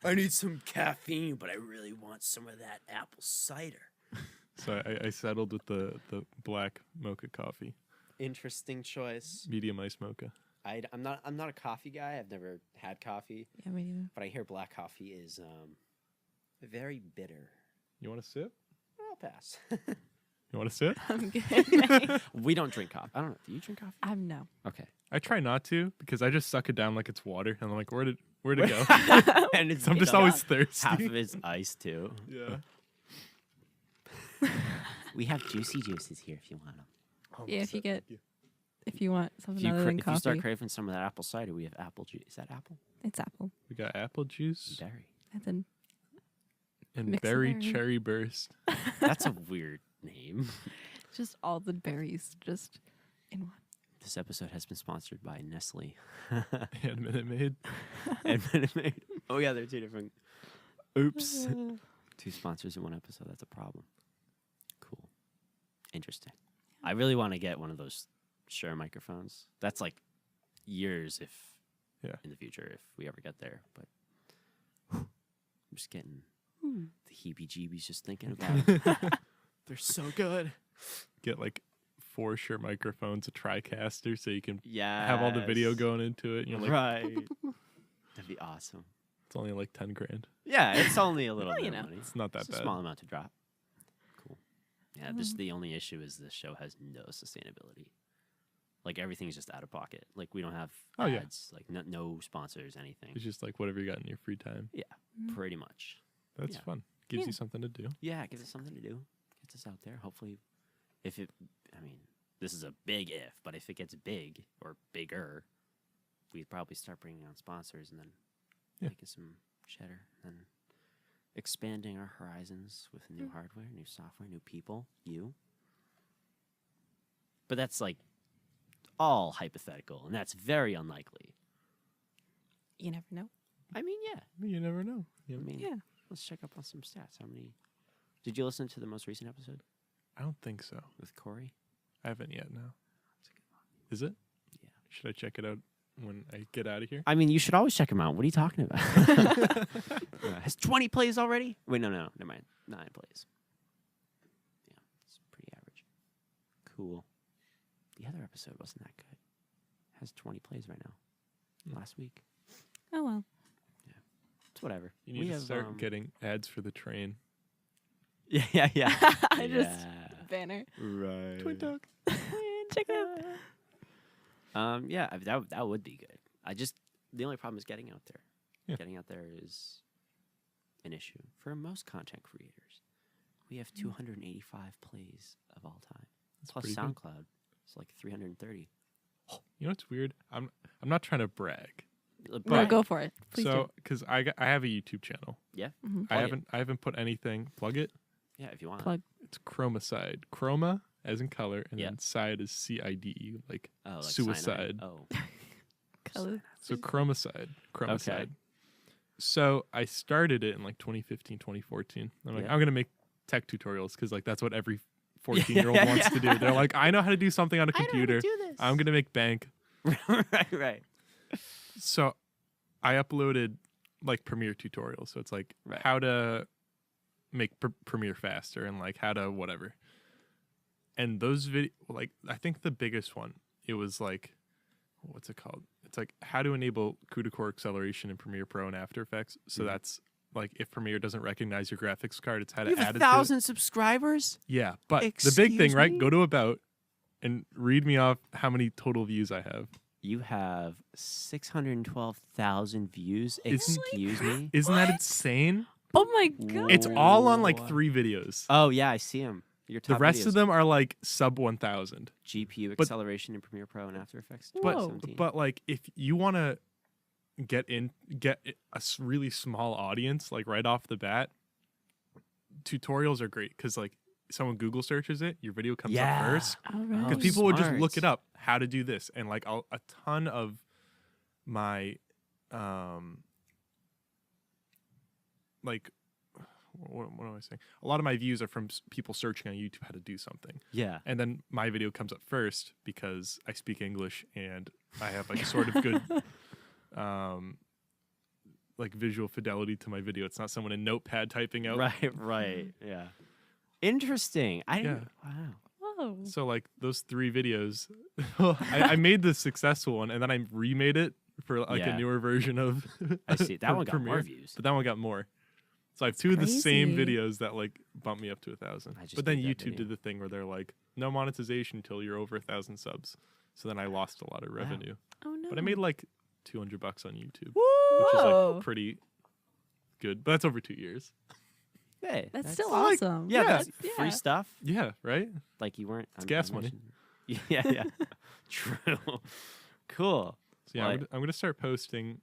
I need some caffeine, but I really want some of that apple cider. So I settled with the black mocha coffee, Interesting choice. medium ice mocha. I'm not a coffee guy. I've never had coffee, Yeah, me neither. but I hear black coffee is very bitter. You want to sip? I'll pass. You want to sip? I'm good. We don't drink coffee. I don't know. Do you drink coffee? No. Okay. I try not to because I just suck it down like it's water, and I'm like, where'd it go? And it's So I'm just always thirsty. half of it's ice too. Yeah. We have juicy juices here if you want them. Yeah, if you get if you want something If other than you coffee, start craving some of that apple cider, we have apple juice. Is that apple? it's apple. We got apple juice Berry. And then and Mix of berry berry. cherry burst. That's a weird name. just all the berries just in one. This episode has been sponsored by Nestle And Minute Maid. and Minute Maid. Oh yeah, they're two different. Oops. Two sponsors in one episode. That's a problem. Cool. Interesting. I really want to get one of those Shure microphones. That's like years in the future if we ever get there. But I'm just getting the heebie-jeebies just thinking about it. They're so good. Get like 4 Shure microphones, a TriCaster, so you can Yeah. have all the video going into it. And you're like, Right. That'd be awesome. it's only like 10 grand. Yeah, it's only a little Well, bit you of know. money. It's not that It's a bad. small amount to drop. Cool. Yeah, this the only issue is this show has no sustainability. Like everything's just out of pocket. Like we don't have Oh, yeah. ads, like no sponsors, anything. It's just like whatever you got in your free time. Pretty much. That's Yeah. fun. Gives Yeah. you something to do. Yeah, it gives us something to do. Gets us out there. Hopefully, this is a big if, but if it gets big or bigger, we'd probably start bringing on sponsors and then Yeah. making some cheddar and expanding our horizons with new hardware, new software, new people, you. But that's like all hypothetical, and that's very unlikely. You never know. I mean, yeah. You never know. I mean, Yeah. let's check up on some stats. How many? Did you listen to the most recent episode I don't think so. with Corey? I haven't yet, no. That's a good one. Is it? Yeah. Should I check it out when I get out of here? I mean, you should always check him out. What are you talking about? Has 20 plays already? Wait, no, never mind. 9 plays. Yeah, it's pretty average. Cool. Do you other episode wasn't that good. It has 20 plays right now. Last week. Oh well. It's whatever. You need to start getting ads for the train. Yeah. I just banner. Right. Twin Talk. Check it out. Yeah, that would be good. The only problem is getting out there. Yeah. Getting out there is an issue for most content creators. We have 285 plays of all time. That's Plus pretty good. SoundCloud. It's like 330. You know what's weird? I'm not trying to brag. No, go for it. Please So, because I have a YouTube channel. Yeah. do. I haven't put anything. Plug it. Yeah, if you want. Plug. It's Chromacide. Chroma as in color, and Yep. then side is CIDE, like Like suicide. cyanide. Oh. Color. So Chromacide. Okay. So I started it in like 2015, 2014. I'm like, Yeah. I'm gonna make tech tutorials because like that's what every 14-year-old wants to do. They're like, I know how to do something on a computer. I'm gonna make bank. right. So I uploaded like Premiere tutorials. So it's like Right. how to make Premiere faster and like how to whatever. And those like I think the biggest one, it was like, what's it called? It's like how to enable CUDA core acceleration in Premiere Pro and After Effects. So that's like if Premiere doesn't recognize your graphics card, it's how to You have add it to it. 1,000 subscribers? Yeah, but the big thing, Excuse right? me? Go to About and read me off how many total views I have. You have 612,000 views. Isn't- Excuse me? Isn't that insane? Oh my god. It's all on like What? 3 videos. Oh, yeah, I see them. Your The top rest videos. of them are like sub 1,000. GPU But- acceleration in Premiere Pro and After Effects. Whoa. 2017. But like if you want to get really small audience like right off the bat, tutorials are great because like someone Google searches it, your video comes up first. All right. Because Oh, people would just smart. look it up, how to do this, and like a ton of my like what am I saying? A lot of my views are from people searching on YouTube how to do something, yeah. and then my video comes up first because I speak English and I have like sort of good like visual fidelity to my video. It's not someone in Notepad typing out. Right. Yeah. Interesting. Yeah. Wow. Whoa. So like those 3 videos, I made the successful one and then I remade it for like Yeah. a newer version of. I see. That for one got more Premiere, views. but that one got more. So I have 2 of the same crazy. videos that like bumped me up to 1,000. I just But then made that YouTube video. did the thing where they're like, no monetization until you're over 1,000 subs. So then I lost a lot of revenue. Oh no. But I made like $200 on YouTube, Woo! which is Whoa. like pretty good. But that's over 2 years. Hey, That's still like- awesome. yeah, yeah, that's yeah. free stuff. Yeah, right. Like you weren't. It's gas money. Yeah. True. Cool. So yeah, Well, I'm gonna start posting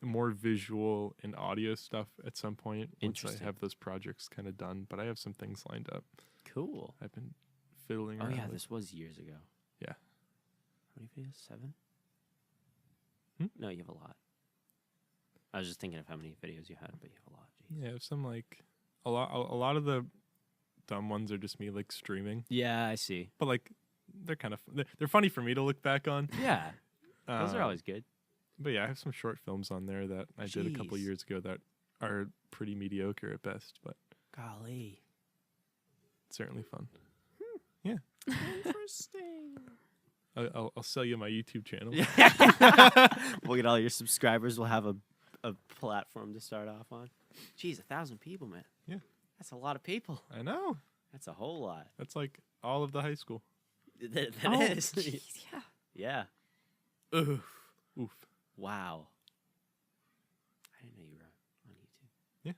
more visual and audio stuff at some point once I Interesting. have those projects kind of done. But I have some things lined up. Cool. I've been fiddling Oh around yeah, with. this was years ago. Yeah. How many videos? 7? Hmm? No, you have a lot. I was just thinking of how many videos you had, but you have a lot. Jeez. Yeah, I have some like a lot of the dumb ones are just me like streaming, Yeah, I see. but like they're kind of they're funny for me to look back on. Yeah, those are Um, always good. But yeah, I have some short films on there that I did a couple Jeez. years ago that are pretty mediocre at best, but Golly. certainly fun. Interesting. I'll sell you my YouTube channel. We'll get all your subscribers. We'll have a platform to start off on. Jeez, 1,000 people, man. Yeah. That's a lot of people. I know. That's a whole lot. That's like all of the high school. That Oh, is. jeez, yeah. Yeah. Oof. Oof. Wow. I didn't know you were on YouTube. Yeah.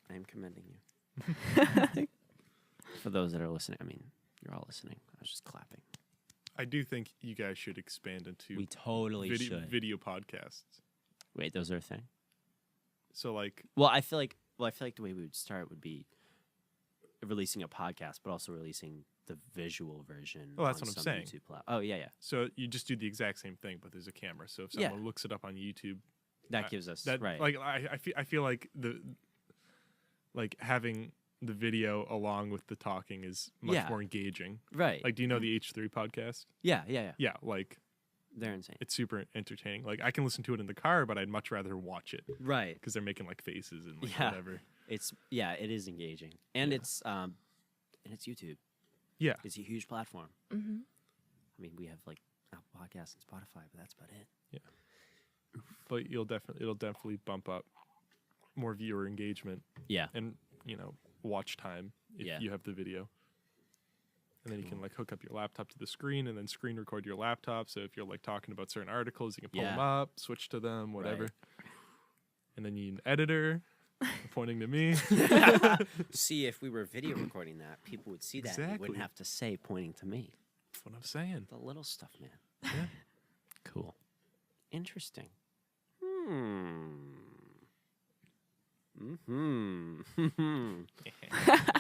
I am commending you. For those that are listening, I mean, you're all listening. I was just clapping. I do think you guys should expand into We totally should. video podcasts. Wait, those are a thing? So like Well, I feel like the way we would start would be releasing a podcast, but also releasing the visual version. Oh, that's on what I'm some saying. YouTube oh, yeah. so you just do the exact same thing, but there's a camera. So if Yeah. someone looks it up on YouTube, That gives us that right. like I feel like having the video along with the talking is much Yeah. more engaging. right. Like, do you know the H3 podcast? yeah. Yeah, like They're insane. it's super entertaining. Like I can listen to it in the car, but I'd much rather watch it Right. because they're making like faces and like Yeah. whatever. It is engaging, and Yeah. it's YouTube. Yeah. It's a huge platform. Mm-hmm. I mean, we have like Apple Podcasts and Spotify, but that's about it. But it'll definitely bump up more viewer engagement Yeah. and, watch time if Yeah. you have the video. And then you can like hook up your laptop to the screen and then screen record your laptop. So if you're like talking about certain articles, you can pull them up, switch to them, whatever. Right. And then you need an editor pointing to me. See, if we were video recording that, people would see that. And you Exactly. wouldn't have to say pointing to me. That's what I'm saying. The little stuff, man. Yeah. Cool. Interesting. All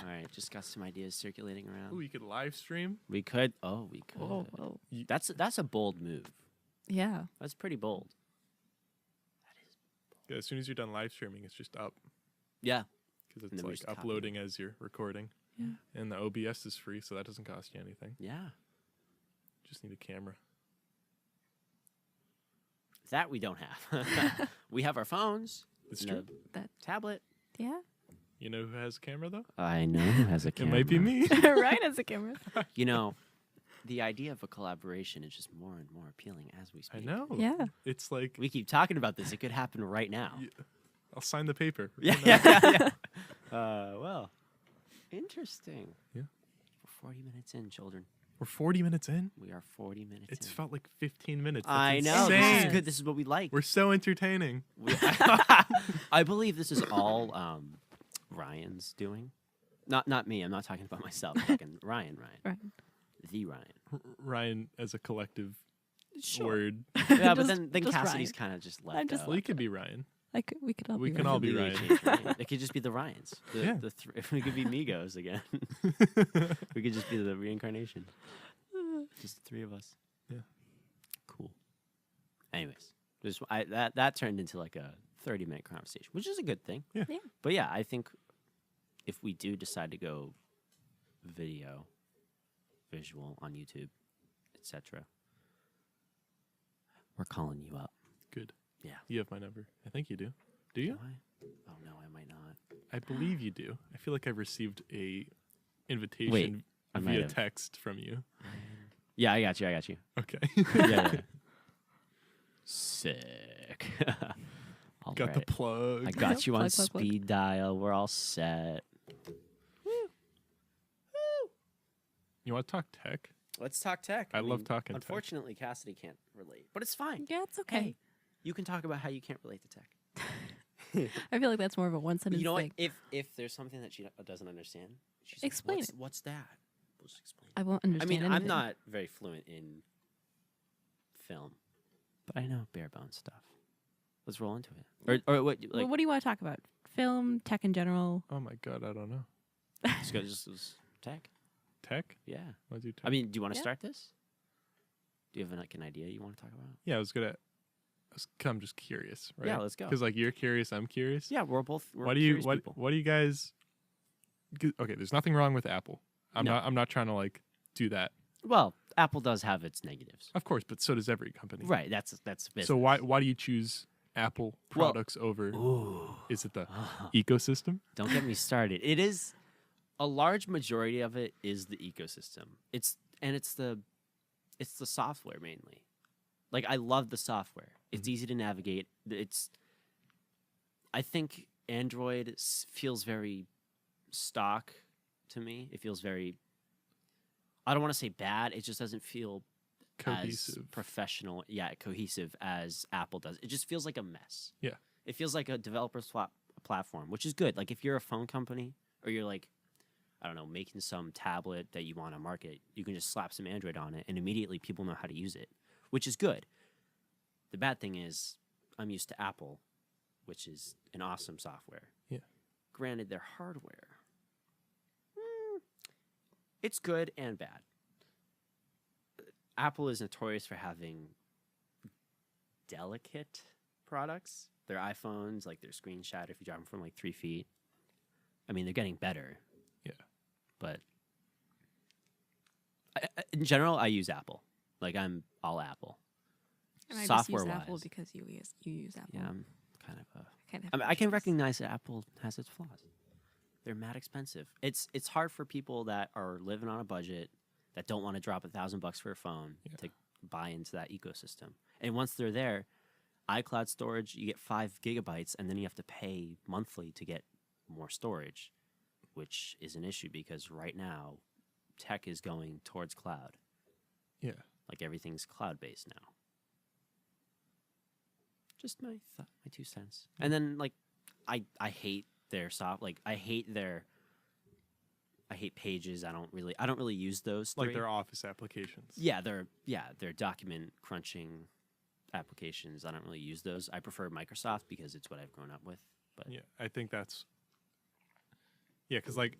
right, just got some ideas circulating around. Ooh, you could live stream. We could. Oh, we could. Whoa. That's a bold move. Yeah. That's pretty bold. Yeah, as soon as you're done live streaming, it's just up Yeah. because And it's then we like just copy uploading as you're recording. Yeah. And the OBS is free, so that doesn't cost you anything. Yeah. Just need a camera. That we don't have. We have our phones. It's and true. a That- tablet. Yeah. You know who has a camera though? I know who has a It camera. might be me. Ryan has a camera. You know, the idea of a collaboration is just more and more appealing as we I speak. know. Yeah. It's like We keep talking about this. It could happen right now. Yeah. I'll sign the paper. Yeah, yeah. Well, interesting. Yeah. We're 40 minutes in, children. We're 40 minutes in. We are 40 minutes It's in. felt like 15 minutes. That's I know. This insane. is good. This is what we like. We're so entertaining. I believe this is all Ryan's doing. Not me. I'm not talking about myself. I'm talking Ryan. Ryan. The Ryan. Ryan as a collective word. Yeah, but Just- then just Cassidy's Ryan. kind of just I'm left just out. Well, you could be Ryan. We could all We be can Ryan. all be Maybe Ryan. change Ryan. It could just be the Ryans. Yeah. We could be Migos again. We could just be the reincarnation. Just the three of us. Yeah. Cool. Anyways, that turned into like a 30-minute conversation, which is a good thing. Yeah. Yeah. But yeah, I think if we do decide to go visual on YouTube, etc., we're calling you up. Good. Yeah. You have my number. I think you do. Do you? Do I? Oh no, I might not. I believe you do. I feel like I've received a invitation Wait, I might via have. text from you. Yeah, I got you. Okay. Yeah. Sick. All Got the right. plug. I got you on Plug, plug, plug. speed dial. We're all set. You want to talk tech? Let's talk tech. I love talking tech. Unfortunately, Cassidy can't relate, but it's fine. Yeah, it's okay. Hey, you can talk about how you can't relate to tech. I feel like that's more of a one sentence You know thing. what? If there's something that she doesn't understand, she's Explain like, it. What's that? We'll just explain. I won't I understand. mean, I'm anything. not very fluent in film, but I know bare bones stuff. Let's roll into it. Or what? Like, Well, what do you want to talk about? Film, tech in general. Oh my god, I don't know. just tech. Tech? Yeah. What do you tech? I mean, do you want to Yeah. start this? Do you have an idea you want to talk about? yeah, I'm just curious, right? Yeah, let's go. Because like you're curious, I'm curious. Yeah, we're both. We're What do you curious people. what do you guys? Okay, there's nothing wrong with Apple. I'm No. not trying to like do that. Well, Apple does have its negatives. Of course, but so does every company. Right. That's business. So why do you choose Apple Well- products over? Ooh. Is it the ecosystem? Don't get me started. It is a large majority of it is the ecosystem. It's the software mainly. Like I love the software. It's easy to navigate. I think Android feels very stock to me. It feels very I don't want to say bad. It just doesn't feel as Cohesive. professional, cohesive as Apple does. It just feels like a mess. Yeah. It feels like a developer's platform, which is good. Like if you're a phone company or you're like, I don't know, making some tablet that you want to market, you can just slap some Android on it and immediately people know how to use it, which is good. The bad thing is I'm used to Apple, which is an awesome software. Yeah. Granted, their hardware, it's good and bad. Apple is notorious for having delicate products. Their iPhones, like their screen shatter if you drop them from like 3 feet. I mean, they're getting better. Yeah. But in general, I use Apple. Like I'm all Apple. And I just Software use wise, Apple because you use Apple. yeah, I'm kind of a. Kind of I mean, I can recognize that Apple has its flaws. They're mad expensive. It's hard for people that are living on a budget that don't want to drop $1,000 for a phone to buy into that ecosystem. And once they're there, iCloud storage, you get 5 gigabytes, and then you have to pay monthly to get more storage, which is an issue because right now, tech is going towards cloud. Yeah. Like everything's cloud-based now. Just my 2 cents. And then like, I hate their I hate Pages. I don't really use those. Like 3. their Office applications. Yeah, they're document crunching applications. I don't really use those. I prefer Microsoft because it's what I've grown up with. But yeah, I think that's because like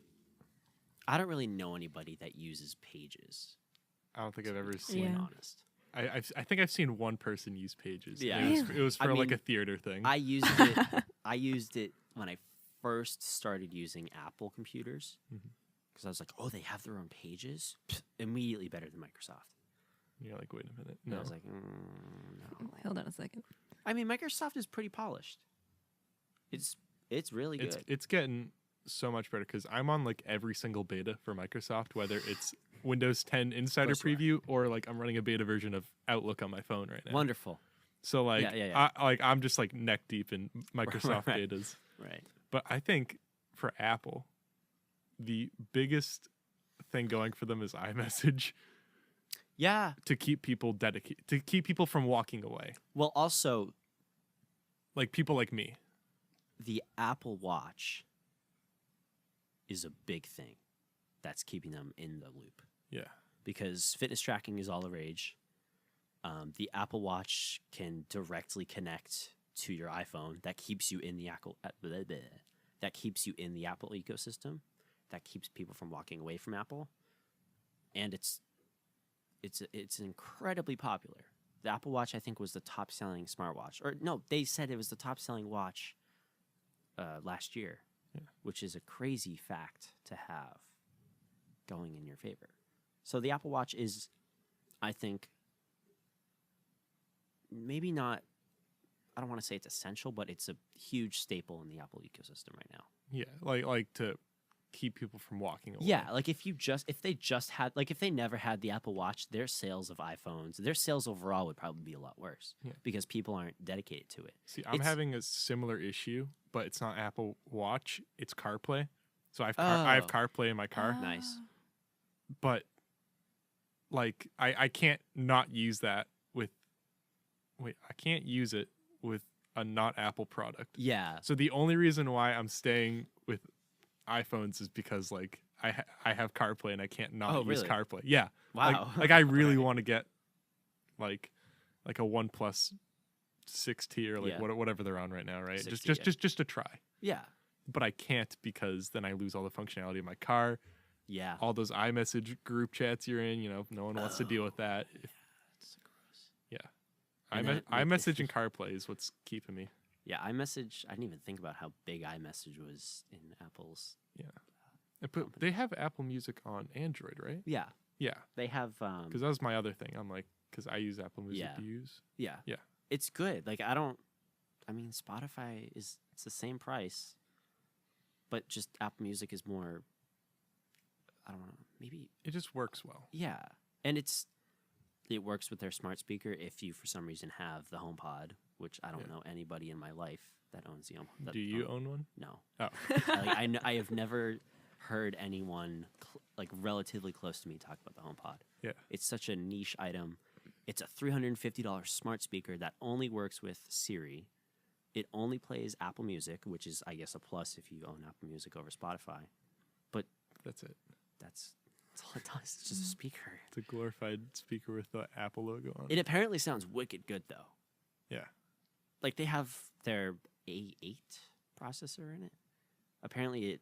I don't really know anybody that uses Pages. I don't think I've ever To be seen. honest. I think I've seen one person use Pages. Yeah. It was for I like mean, a theater thing. I used it. I used it when I first started using Apple computers because I was like, oh, they have their own Pages. Pfft, immediately better than Microsoft. You're like, wait a minute. And No. I was like, no. Hold on a second. I mean, Microsoft is pretty polished. It's really good. It's getting so much better because I'm on like every single beta for Microsoft, whether it's Windows 10 Insider Course you are. Preview or like I'm running a beta version of Outlook on my phone right now. Wonderful. So like, Yeah. I'm just like neck deep in Microsoft Right. betas. Right. But I think for Apple, the biggest thing going for them is iMessage Yeah. to keep people dedicated, to keep people from walking away. Well, also, Like people like me. the Apple Watch is a big thing that's keeping them in the loop Yeah. because fitness tracking is all the rage. The Apple Watch can directly connect to your iPhone. That keeps you in the that keeps you in the Apple ecosystem. That keeps people from walking away from Apple, and it's incredibly popular. The Apple Watch, I think, was the top-selling smartwatch. Or no, they said it was the top-selling watch last year, which is a crazy fact to have going in your favor. So the Apple Watch is, I think, maybe not, I don't want to say it's essential, but it's a huge staple in the Apple ecosystem right now. Yeah. Like to keep people from walking away. Yeah, like if they never had the Apple Watch, their sales of iPhones, their sales overall would probably be a lot worse because people aren't dedicated to it. See, I'm having a similar issue, but it's not Apple Watch, it's CarPlay. So I have CarPlay in my car, Nice. but like I can't not use that I can't use it with a not Apple product. Yeah. So the only reason why I'm staying with iPhones is because like I have CarPlay and I can't not use really? CarPlay. Yeah. Wow. Like I really want to get like a OnePlus 6T or like whatever they're on right now, right? 6T, Just to try. Yeah. But I can't because then I lose all the functionality of my car. Yeah. All those iMessage group chats you're in, no one wants to deal with that. That's gross. Yeah. And then, iMessage and CarPlay is what's keeping me. Yeah, iMessage, I didn't even think about how big iMessage was in Apple's. But they have Apple Music on Android, right? Yeah. Yeah. They have. Because that was my other thing. I'm like, because I use Apple Music to use. Yeah. Yeah. It's good. Like, Spotify it's the same price, but just Apple Music is more, I don't know, maybe. It just works well. Yeah. And it works with their smart speaker if you, for some reason, have the HomePod, which I don't know anybody in my life that owns the HomePod. Do you own one? No. Oh. I have never heard anyone relatively close to me talk about the HomePod. Yeah. It's such a niche item. It's a $350 smart speaker that only works with Siri. It only plays Apple Music, which is, I guess, a plus if you own Apple Music over Spotify. But that's it. That's all it does. It's just a speaker. It's a glorified speaker with the Apple logo on it. It apparently sounds wicked good, though. Yeah. Like, they have their A8 processor in it. Apparently, it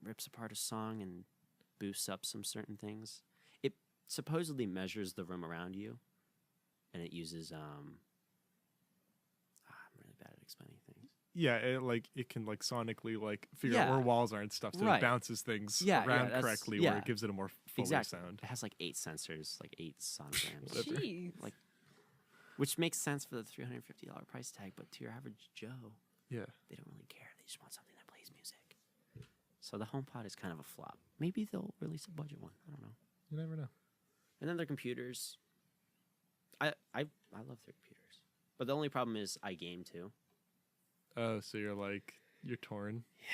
rips apart a song and boosts up some certain things. It supposedly measures the room around you, and it uses I'm really bad at explaining things. Yeah, it can sonically figure out where walls are and stuff, so it bounces things around correctly, where it gives it a more fuller sound. It has 8 sensors, 8 sonograms. Jeez. Which makes sense for the $350 price tag, but to your average Joe, yeah, they don't really care. They just want something that plays music. So the HomePod is kind of a flop. Maybe they'll release a budget one. I don't know. You never know. And then their computers. I love their computers, but the only problem is I game too. Oh, so you're torn. Yeah.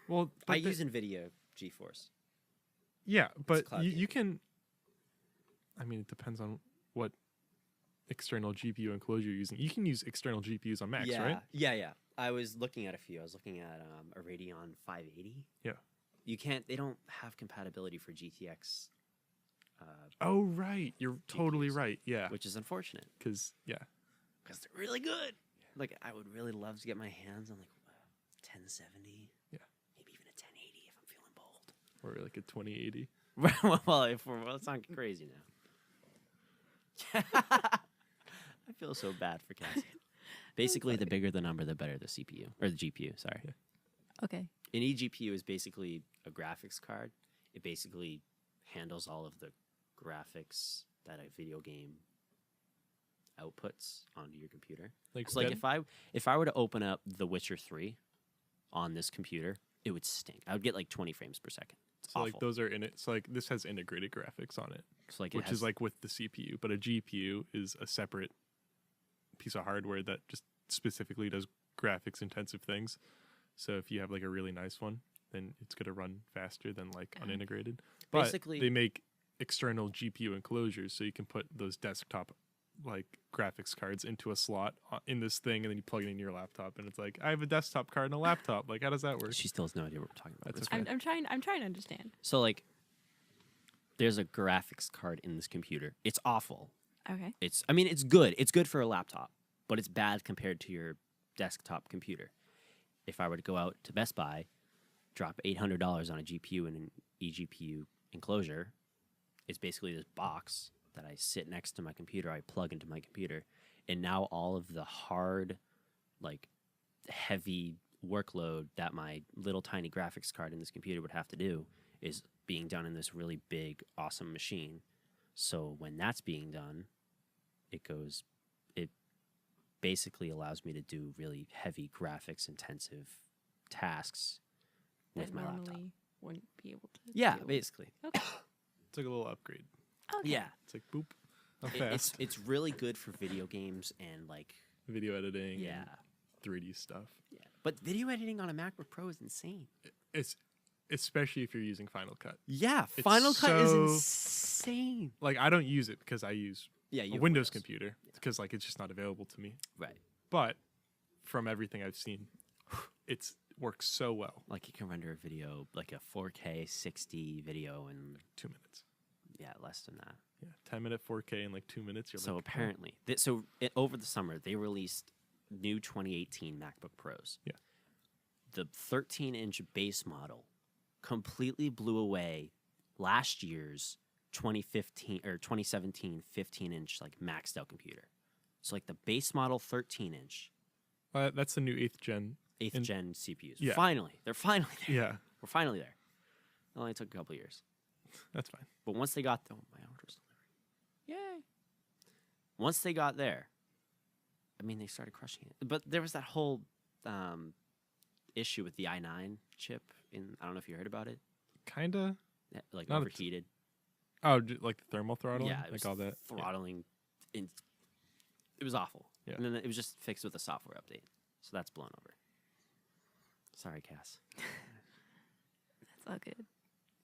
Well, I use NVIDIA GeForce. Yeah, but cloud you can. I mean, it depends on what external GPU enclosure you're using. You can use external GPUs on Macs, right? Yeah. I was looking at a few. I was looking at a Radeon 580. Yeah. You can't. They don't have compatibility for GTX. Oh, right. You're totally GPUs, right. Yeah. which is unfortunate Because because they're really good. Like I would really love to get my hands on like 1070. Yeah. Maybe even a 1080 if I'm feeling bold. or like a 2080. Well, let's not get crazy now. I feel so bad for Cassie. Basically, the bigger the number, the better the CPU or the GPU. Sorry. Yeah. Okay. An eGPU is basically a graphics card. It basically handles all of the graphics that a video game outputs onto your computer. So like if I were to open up The Witcher 3 on this computer, it would stink. I would get like 20 frames per second. It's so awful. like those are in it. So like this has integrated graphics on it, So like which is like with the CPU. But a GPU is a separate piece of hardware that just specifically does graphics intensive things. So if you have like a really nice one, then it's going to run faster than like unintegrated. But Basically- they make external GPU enclosures so you can put those desktop like graphics cards into a slot in this thing, and then you plug it in your laptop, and it's like I have a desktop card and a laptop. Like, how does that work? She still has no idea what we're talking about. That's It's okay. fine. I'm trying to understand. So like, there's a graphics card in this computer. It's awful. Okay. I mean, it's good. It's good for a laptop, but it's bad compared to your desktop computer. If I were to go out to Best Buy, drop $800 on a GPU and an eGPU enclosure, it's basically this box that I sit next to my computer, I plug into my computer, and now all of the hard, like, heavy workload that my little tiny graphics card in this computer would have to do is being done in this really big, awesome machine. So when that's being done, it basically allows me to do really heavy graphics intensive tasks with That my normally laptop. wouldn't be able to. Yeah, deal with. basically. Okay. It's like a little upgrade. Okay. Yeah. It's like boop. How It's fast? it's really good for video games and like Video editing. yeah. And 3D stuff. Yeah. But video editing on a MacBook Pro is insane. It's especially if you're using Final Cut. Yeah, It's Final Cut is so- insane. Like I don't use it because I use Yeah, a you have Windows computer because like it's just not available to me. Right. But from everything I've seen, it's works so well. Like you can render a video like a 4K 60 video in 2 minutes. less than that. Yeah, 10-minute 4K in like 2 minutes. You're So like, oh. apparently, over the summer they released new 2018 MacBook Pros. Yeah. The 13-inch base model completely blew away last year's 2015 or 2017 15-inch like maxed out computer. So like the base model 13-inch That's the new 8th gen. 8th gen CPUs. Yeah. Finally, they're finally there. Yeah, We're finally there. It only took a couple years, that's fine. but once they got my order's delivered. Yay! Once they got there, I mean, they started crushing it. But there was that whole issue with the i9 chip. I don't know if you heard about it. Kinda. Like Not a overheated. Oh, like the thermal throttling? Yeah, it was like all that. Yeah. throttling. It was awful. Yeah. And then it was just fixed with a software update. So that's blown over. Sorry, Cass. That's all good.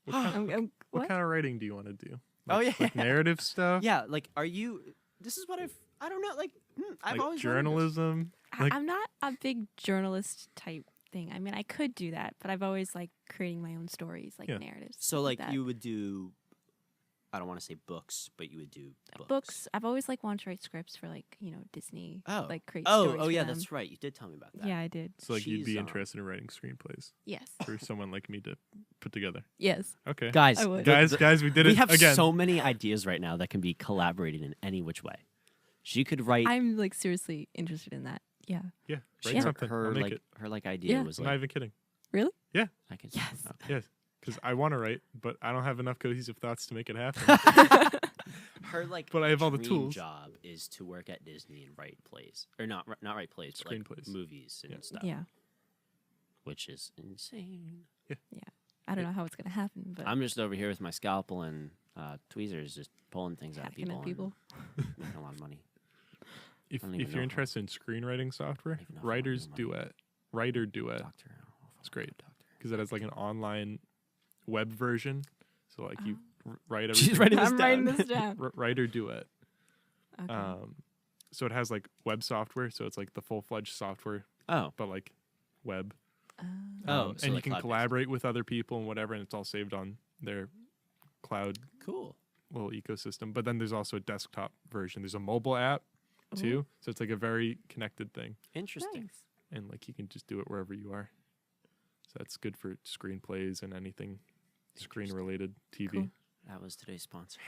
What, kind, What? what kind of writing do you want to do? Oh, Like, yeah. like narrative stuff. Yeah, like, are you... This is what I don't know, like, I've Like always wondered this. journalism. Like- I'm not a big journalist type thing. I mean, I could do that, but I've always liked creating my own stories, like Yeah. narratives. So, stuff like, that. you would do... I don't want to say books, but you would do books. Books. I've always like wanted to write scripts for like Disney. Oh. Like create Oh, stories oh for yeah, them. that's right. You did tell me about that. Yeah, I did. So like you'd be She's, interested in writing screenplays Yes. for someone like me to put together. Yes. Okay. Guys, I would. Guys, we did we it have again. so many ideas right now that can be collaborated in any which way. She could write I'm like seriously interested in that. Yeah. Yeah, write Yeah. something. her I'll make like it. her like idea Yeah. was I'm like not even kidding. I could Yes. okay. Yes, because I want to write, but I don't have enough cohesive thoughts to make it happen. Her like But I have all the dream tools. job is to work at Disney and write plays or not write plays, but like Screenplays. movies and Yeah. stuff. Yeah. which is insane. I don't know how it's gonna happen, but I'm just over here with my scalpel and tweezers, just pulling things out of hacking people, at people. and making a lot of money. If I don't even know you're how- interested in screenwriting software, even know if I Writer's wanna do money. Duet, Writer Duet, Doctor, I don't know if I it's wanna great. be a doctor. because it has like an online web version. So like you write everything. She's writing this I'm down. writing this down. Writer Duet. Okay. So it has like web software. So it's like the full-fledged software, Oh, but like web. so and you like can cloud-based. collaborate with other people and whatever, and it's all saved on their cloud cool. little ecosystem. But then there's also a desktop version. There's a mobile app too. So it's like a very connected thing. Interesting. Nice. And like you can just do it wherever you are. So that's good for screenplays and anything screen related TV. Cool. That was today's sponsor.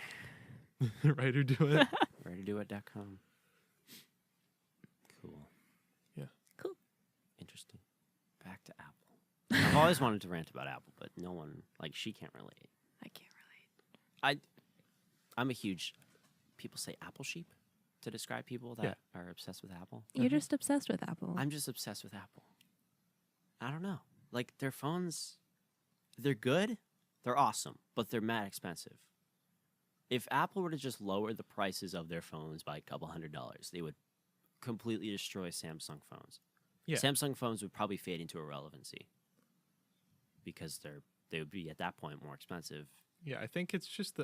Writer Duet. WriterDuet.com. Cool. Yeah. Cool. Interesting. Back to Apple. I've always wanted to rant about Apple, but no one, like, she can't relate. I can't relate. I'm a huge, people say Apple sheep to describe people that are obsessed with Apple. You're just obsessed with Apple. I'm just obsessed with Apple. I don't know. Like, their phones, they're good, they're awesome, but they're mad expensive. If Apple were to just lower the prices of their phones by a couple $100s, they would completely destroy Samsung phones. Yeah. Samsung phones would probably fade into irrelevancy because they would be at that point more expensive. Yeah, I think it's just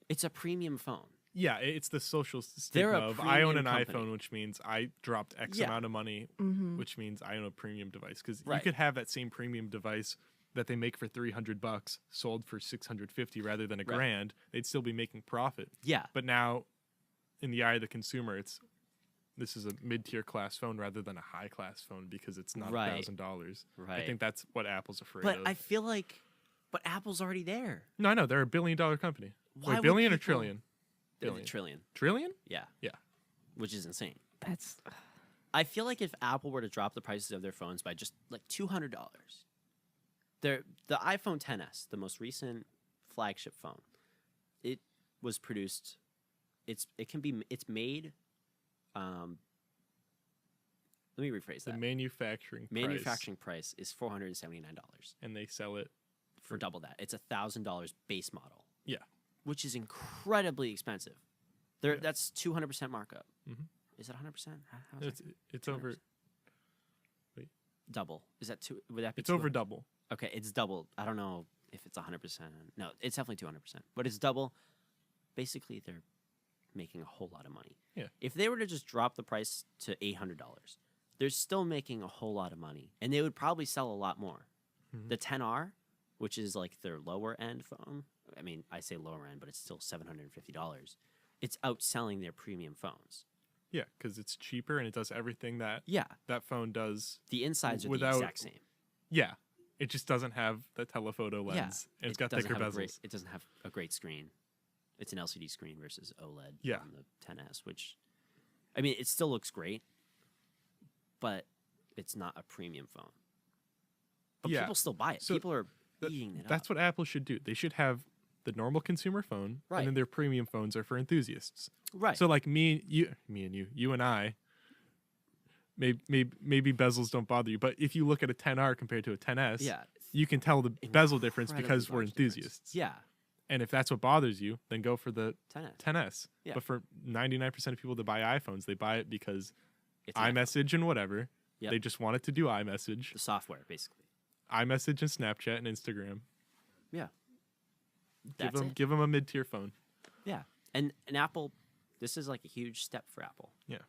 It's a premium phone. yeah, it's the social They're stigma a of I own an premium company. iPhone, which means I dropped X Yeah. amount of money, Mm-hmm. which means I own a premium device. Because you Right. could have that same premium device that they make for $300 sold for $650 rather than a Right. grand. They'd still be making profit. Yeah. But now, in the eye of the consumer, this is a mid-tier class phone rather than a high-class phone because it's not Right. $1,000. Right. I think that's what Apple's afraid But of. I feel like, Apple's already there. No, I know they're a $1 billion company. Why Wait, would billion or people- trillion? They're Billion. the trillion. Trillion? Yeah. Yeah. Which is insane. That's I feel like if Apple were to drop the prices of their phones by just like $200, the iPhone XS, the most recent flagship phone, it was produced. It's made. Let me rephrase The that. manufacturing price is $479 and they sell it. for double that. It's $1,000 base model. Yeah. Which is incredibly expensive. That's 200% markup. Mhm. Is it 100%? How is that? It's over. Double. Is that two? Would that be It's over 200? double. Okay, it's double. I don't know if it's 100%. No, it's definitely 200%. But it's double. Basically, they're making a whole lot of money. Yeah. If they were to just drop the price to $800, they're still making a whole lot of money, and they would probably sell a lot more. Mhm. The 10R, which is like their lower end phone. I mean, I say lower end, but it's still $750. It's outselling their premium phones. Yeah, because it's cheaper and it does everything that Yeah, that phone does. the insides are Without- the exact same. Yeah, it just doesn't have the telephoto lens, and it's got doesn't thicker have bezels. it doesn't have a great screen. It's an LCD screen versus OLED Yeah. on the 10S, which, I mean, it still looks great, but it's not a premium phone. But Yeah. people still buy it. So people are th- eating it That's up. what Apple should do. They should have the normal consumer phone, Right. and then their premium phones are for enthusiasts. Right. So like me and you and I. Maybe bezels don't bother you, but if you look at a 10R compared to a 10S, yeah. you can tell the bezel difference Incredibly because we're large difference. enthusiasts. Yeah. And if that's what bothers you, then go for the 10S. 10S. Yeah. But for 99% of people that buy iPhones, they buy it because It's an iPhone. iMessage and whatever. Yep. They just want it to do iMessage, The software, basically. iMessage and Snapchat and Instagram. Yeah. Give That's them it. give them a mid-tier phone. Yeah. And Apple, this is like a huge step for Apple. Yeah.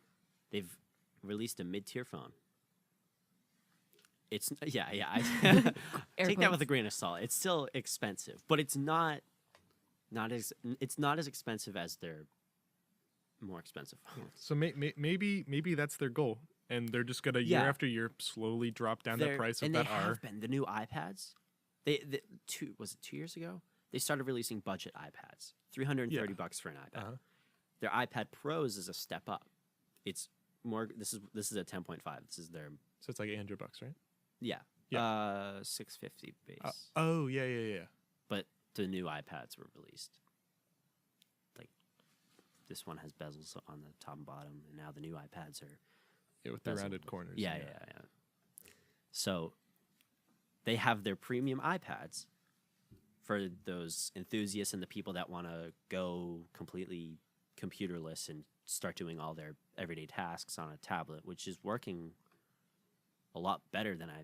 They've released a mid-tier phone. It's yeah. I Air take that with quotes. a grain of salt. It's still expensive, but it's not as expensive as their more expensive phones. So maybe that's their goal, and they're just gonna year Yeah. after year slowly drop down the price of and that they R. have been the new iPads. Was it 2 years ago? They started releasing budget iPads, $330 for an iPad. Uh-huh. Their iPad Pros is a step up. It's more. This is a 10.5. This is their So it's like $800, right? yeah. Yeah. 650 base. Oh yeah. But the new iPads were released. Like this one has bezels on the top and bottom, and now the new iPads are Yeah, with the bezel. rounded corners. Yeah. So they have their premium iPads for those enthusiasts and the people that want to go completely computerless and start doing all their everyday tasks on a tablet, which is working a lot better than I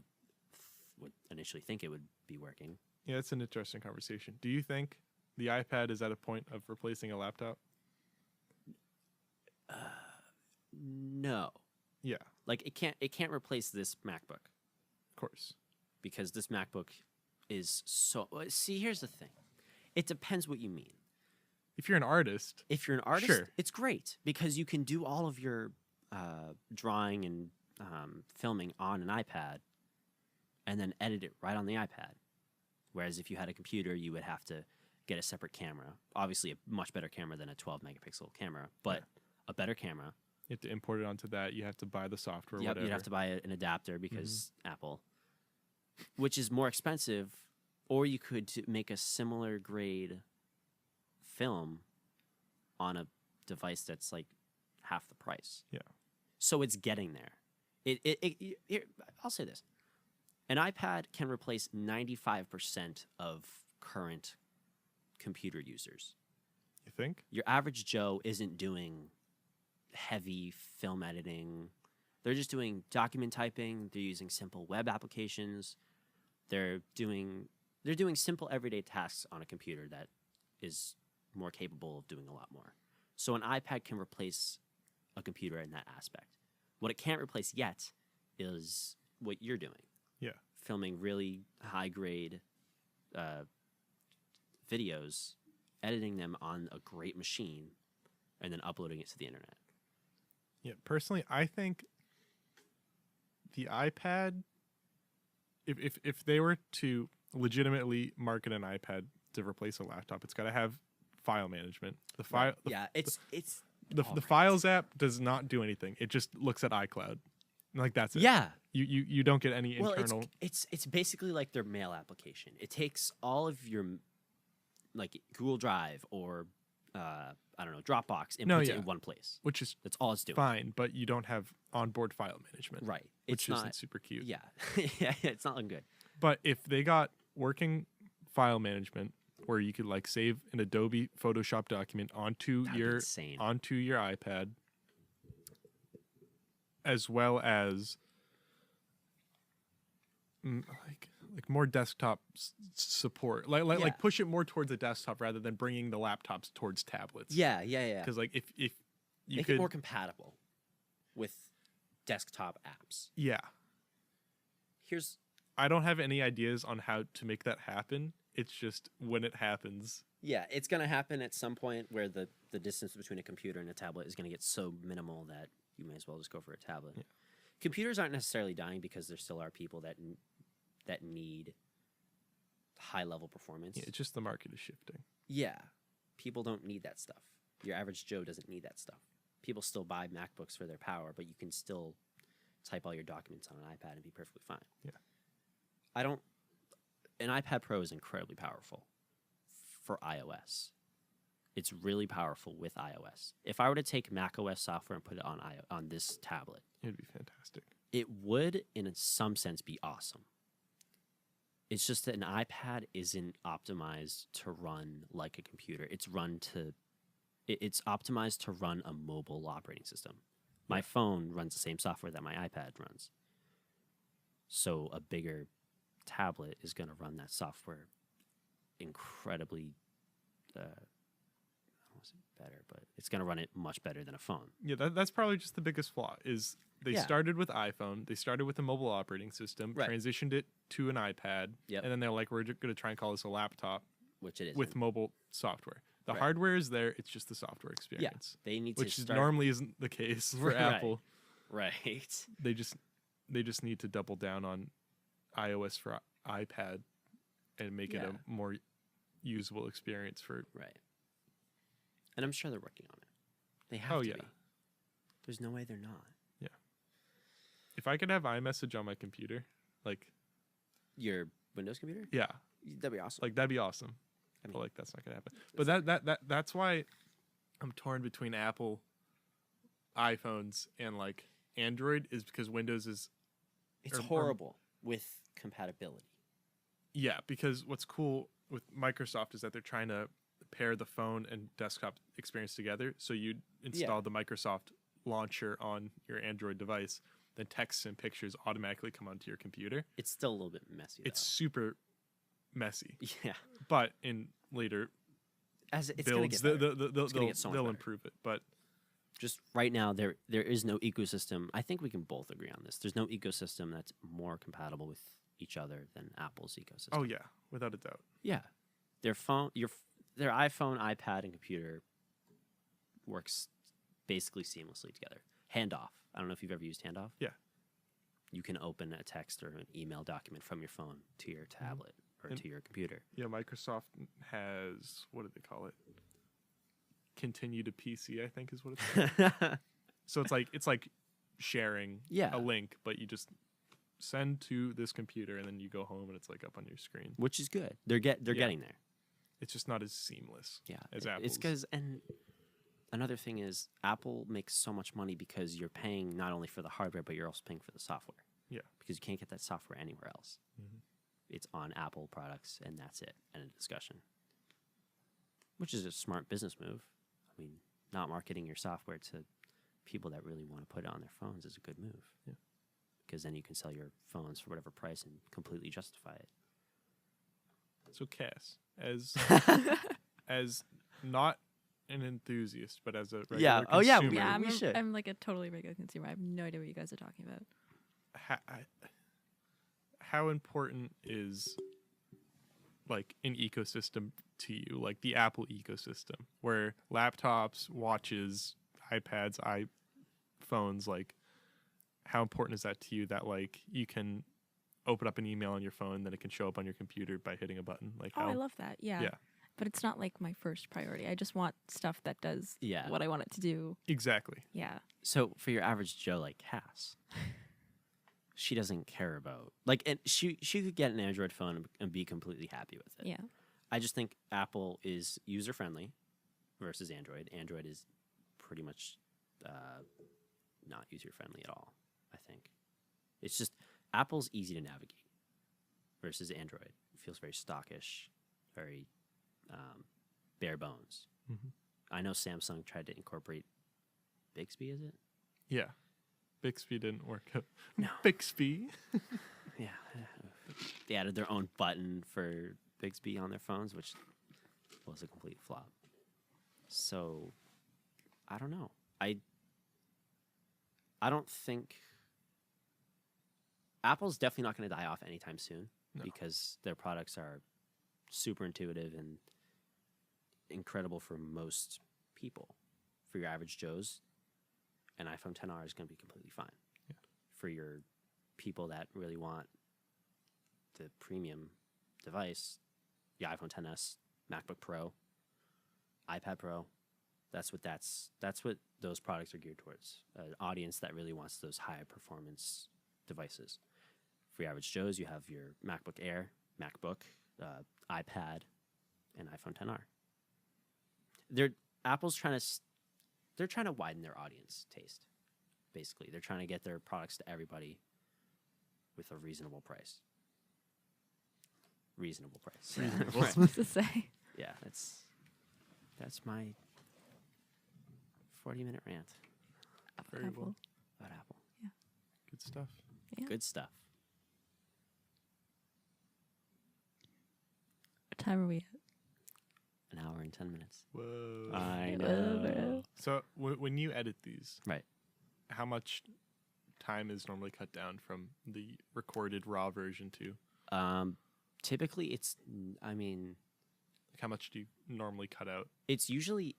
would initially think it would be working. Yeah, it's an interesting conversation. Do you think the iPad is at a point of replacing a laptop? No. Yeah, Like it can't replace this MacBook of course. because this MacBook is so. See, here's the thing. It depends what you mean. If you're an artist, If you're an artist, Sure. it's great because you can do all of your drawing and filming on an iPad and then edit it right on the iPad. Whereas if you had a computer, you would have to get a separate camera. Obviously, a much better camera than a 12 megapixel camera, but Yeah. a better camera. you have to import it onto that. You have to buy the software, Yep, whatever. you'd have to buy an adapter because Apple, which is more expensive, or you could make a similar grade film on a device that's like half the price. Yeah. So it's getting there. Here, I'll say this. An iPad can replace 95% of current computer users. You think? Your average Joe isn't doing heavy film editing. They're just doing document typing. They're using simple web applications. They're doing simple everyday tasks on a computer that is more capable of doing a lot more. So an iPad can replace a computer in that aspect. What it can't replace yet is what you're doing. Yeah. Filming really high grade videos, editing them on a great machine, and then uploading it to the internet. Yeah, personally, I think the iPad, if they were to legitimately market an iPad to replace a laptop, it's got to have file management. The file, the files app does not do anything. It just looks at iCloud, like that's it. Yeah. You don't get any Well, internal. it's basically like their mail application. It takes all of your like Google Drive or I don't know, Dropbox, and puts it in one place. Which is That's all it's doing. fine, but you don't have onboard file management, Right. which It's isn't not super cute. Yeah. Yeah, it's not looking good. But if they got working file management where you could like save an Adobe Photoshop document onto That'd be your insane. iPad, as well as like more desktop support, like push it more towards the desktop rather than bringing the laptops towards tablets. Yeah. Because like if you Make could it more compatible with desktop apps. yeah, Here's I don't have any ideas on how to make that happen. It's just when it happens. Yeah, it's going to happen at some point where the distance between a computer and a tablet is going to get so minimal that you may as well just go for a tablet. Yeah. Computers aren't necessarily dying because there still are people that need high-level performance. Yeah, it's just the market is shifting. Yeah, people don't need that stuff. Your average Joe doesn't need that stuff. People still buy MacBooks for their power, but you can still type all your documents on an iPad and be perfectly fine. Yeah. An iPad Pro is incredibly powerful for iOS. It's really powerful with iOS. If I were to take macOS software and put it on this tablet, It'd be fantastic. it would, in some sense, be awesome. It's just that an iPad isn't optimized to run like a computer. It's optimized to run a mobile operating system. My phone runs the same software that my iPad runs. So a bigger tablet is going to run that software incredibly, I don't want to say better, but it's going to run it much better than a phone. Yeah, that's probably just the biggest flaw is they Yeah. started with iPhone. They started with a mobile operating system, Right. transitioned it to an iPad, Yep. and then they're like, we're going to try and call this a laptop Which it is. with mobile software. The Right. hardware is there. It's just the software experience, They need which to start... normally isn't the case for Right. Apple. Right. They just need to double down on iOS for iPad and make it Yeah. a more usable experience for. Right. And I'm sure they're working on it. They have Oh, to yeah. be. There's no way they're not. If I could have iMessage on my computer, like Your Windows computer? yeah, That'd be awesome. like that'd be awesome. I mean, But like that's not gonna happen. But that's why I'm torn between Apple iPhones and like Android is because Windows is it's or- horrible. with compatibility. Yeah, because what's cool with Microsoft is that they're trying to pair the phone and desktop experience together. So you install the Microsoft launcher on your Android device, then texts and pictures automatically come onto your computer. It's still a little bit messy. It's super messy. Yeah. But in later As it's builds, gonna get better. they'll improve it. But just right now, there is no ecosystem. I think we can both agree on this. There's no ecosystem that's more compatible with each other than Apple's ecosystem. oh yeah, without a doubt. Yeah, their iPhone, iPad, and computer works basically seamlessly together. Handoff. I don't know if you've ever used Handoff. Yeah. You can open a text or an email document from your phone to your tablet or to your computer. Yeah, Microsoft has, what do they call it? Continue to PC, I think is what it's called. So it's like sharing Yeah. a link, but you just send to this computer and then you go home and it's like up on your screen. Which is good. They're getting there. It's just not as seamless. Yeah, as It's Apple's. because, and another thing is, Apple makes so much money because you're paying not only for the hardware, but you're also paying for the software. Yeah. Because you can't get that software anywhere else. Mhm. It's on Apple products, and that's it. End of discussion. Which is a smart business move. I mean, not marketing your software to people that really want to put it on their phones is a good move. Yeah. Because then you can sell your phones for whatever price and completely justify it. So Cass, as not an enthusiast, but as a regular Yeah. Oh, yeah, consumer, Yeah, we should. I'm like a totally regular consumer. I have no idea what you guys are talking about. how important is like an ecosystem to you, like the Apple ecosystem, where laptops, watches, iPads, iPhones, like how important is that to you that like you can open up an email on your phone, then it can show up on your computer by hitting a button? Like Oh, how I love that. Yeah. Yeah. But it's not like my first priority. I just want stuff that does Yeah. what I want it to do. exactly. Yeah. So for your average Joe like Cass, she doesn't care about and she could get an Android phone and be completely happy with it. Yeah. I just think Apple is user friendly versus Android. Android is pretty much not user friendly at all. I think it's just Apple's easy to navigate versus Android. It feels very stockish, very bare bones. Mm-hmm. I know Samsung tried to incorporate Bixby. Is it? Yeah. Bixby didn't work out. No. Bixby. Yeah. They added their own button for Bixby on their phones, which was a complete flop. So, I don't know. I don't think Apple's definitely not going to die off anytime soon because their products are super intuitive and incredible for most people. For your average Joes, an iPhone XR is going to be completely fine. Yeah. For your people that really want the premium device, the iPhone XS, MacBook Pro, iPad Pro, that's what those products are geared towards. An audience that really wants those high performance devices. For your average Joes, you have your MacBook Air, MacBook, iPad, and iPhone XR. Apple's trying to widen their audience taste. Basically, they're trying to get their products to everybody with a reasonable price. Reasonable price. What was I supposed to say? Yeah, that's my 40-minute rant Very well. about Apple. Good stuff. Yeah. Good stuff. What time are we at? An hour and 10 minutes. Whoa. I Whoa, know. bro. So when you edit these, Right. how much time is normally cut down from the recorded raw version to? Typically, it's, I mean, Like how much do you normally cut out? it's usually,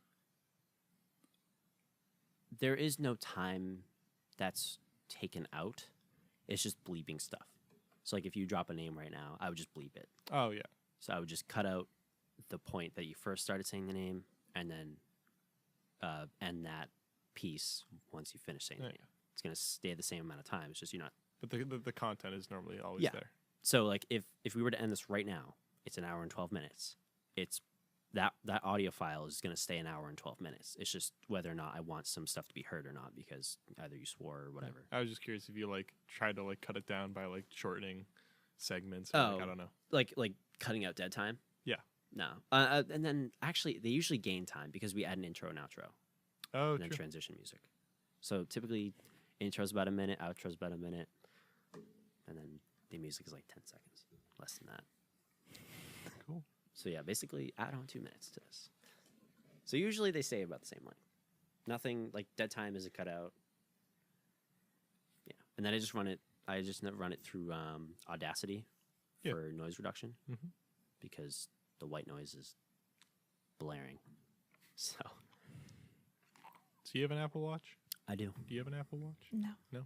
there is no time that's taken out. It's just bleeping stuff. So, like, if you drop a name right now, I would just bleep it. Oh yeah. So I would just cut out the point that you first started saying the name and then end that piece once you finish saying the Yeah. name. It's going to stay the same amount of time. It's just you're not. But the content is normally always Yeah. there. So, like, if we were to end this right now, it's an hour and 12 minutes. It's that audio file is going to stay an hour and 12 minutes. It's just whether or not I want some stuff to be heard or not, because either you swore or whatever. I was just curious if you like tried to like cut it down by like shortening segments. Or, like, I don't know. Like cutting out dead time. Yeah. No. And then actually they usually gain time because we add an intro and outro. Oh, And then transition music. So typically intro's about a minute, outro's about a minute, and then the music is like 10 seconds, less than that. Cool. So yeah, basically add on 2 minutes to this. So usually they stay about the same length. Nothing like dead time is a cutout. Yeah, and then I just run it through Audacity for noise reduction because the white noise is blaring. So you have an Apple Watch? I do. Do you have an Apple Watch? No. No?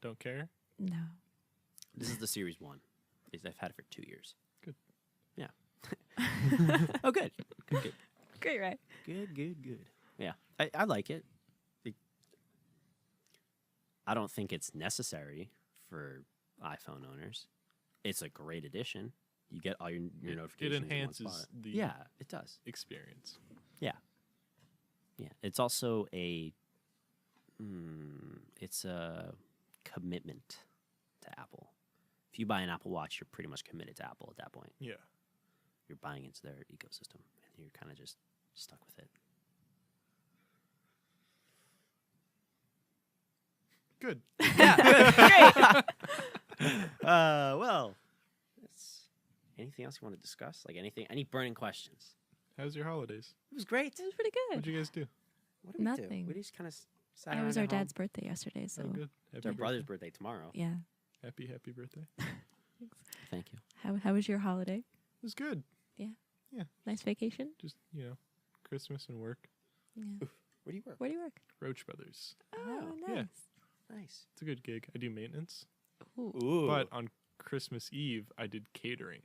Don't care? No. This is the Series 1. I've had it for 2 years. Good. Yeah. Oh, good. Good. Great, right? Good. Yeah, I like it. I don't think it's necessary for iPhone owners. It's a great addition. You get all your notifications. It in one enhances spot. the it does. experience. Yeah. It's also it's a commitment to Apple. If you buy an Apple Watch, you're pretty much committed to Apple at that point. Yeah. You're buying into their ecosystem, and you're kind of just stuck with it. Good. Yeah, great. Well, anything else you want to discuss? Like any burning questions? How's your holidays? It was great. It was pretty good. What'd you guys do? What did we do? Nothing. We just kind of sat It around was at our home. dad's birthday yesterday, so Oh, good. It's our brother's birthday tomorrow. yeah. Happy birthday. Thank you. How was your holiday? It was good. Nice vacation? Just, Christmas and work. Yeah. Where do you work? Where do you work? Roach Brothers. Oh, yeah. nice. Nice. It's a good gig. I do maintenance. Ooh. But on Christmas Eve, I did catering.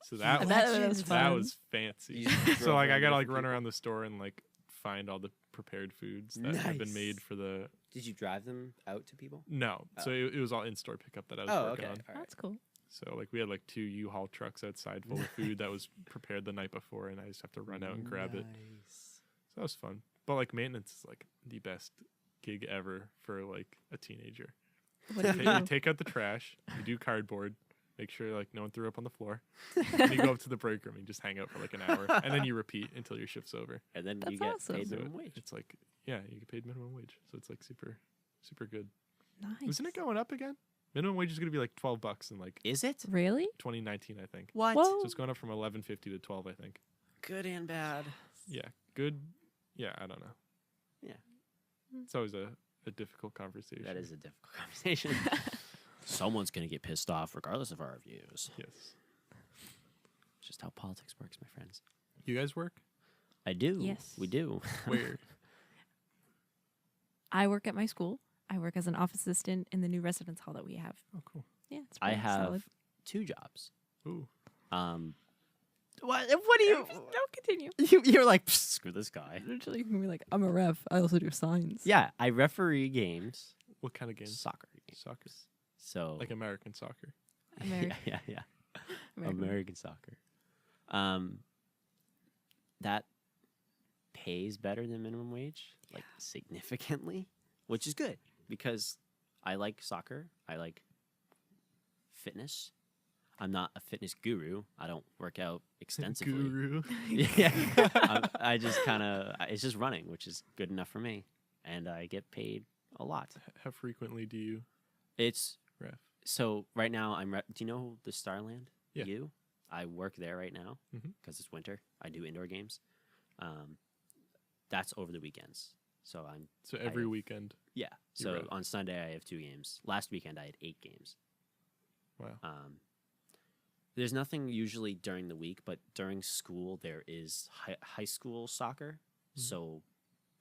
So that That was fun. was fancy. You So like I drove gotta around like for run people? around the store and like find all the prepared foods that have been made Nice. for the. Did you drive them out to people? No, so Oh. it was all in-store pickup that I was Oh, working okay. on. All right. That's cool. So like we had like 2 U-Haul trucks outside full of food that was prepared the night before, and I just have to run out and grab it. Nice. So that was fun. But like maintenance is like the best gig ever for like a teenager. What did you You do? take out the trash, you do cardboard, make sure like no one threw up on the floor, and you go up to the break room and just hang out for like an hour, and then you repeat until your shift's over. And then That's you get awesome. paid So minimum wage. it's like you get paid minimum wage, so it's like super good. Nice. Isn't it going up again? Minimum wage is gonna be like $12 in like Is it? Really? 2019, I think. What? Whoa. So it's going up from $11.50 to $12, I think. Good and bad. Yeah, good. Yeah, I don't know. Yeah. It's always a difficult conversation. That is a difficult conversation. Someone's going to get pissed off regardless of our views. Yes. It's just how politics works, my friends. You guys work? I do. Yes. We do. Where? I work at my school. I work as an office assistant in the new residence hall that we have. Oh, cool. Yeah, it's I pretty have solid. 2 jobs. Ooh. What do you... Don't continue. You're like, "Psst, screw this guy. Literally, you can be like, I'm a ref. I also do signs. Yeah, I referee games. What kind of games? Soccer games. Soccer. So... Like American soccer. American. Yeah. American. American soccer. That pays better than minimum wage, like significantly, which is good because I like soccer. I like fitness. I'm not a fitness guru. I don't work out extensively. Guru. Yeah, I just kind of it's just running, which is good enough for me, and I get paid a lot. How frequently do you It's ref? so right now do you know the Starland? Yeah. I work there right now because it's winter. I do indoor games. That's over the weekends. So So every have- weekend. yeah. You So ref. on Sunday I have 2 games. Last weekend I had 8 games. Wow. There's nothing usually during the week, but during school there is high school soccer. So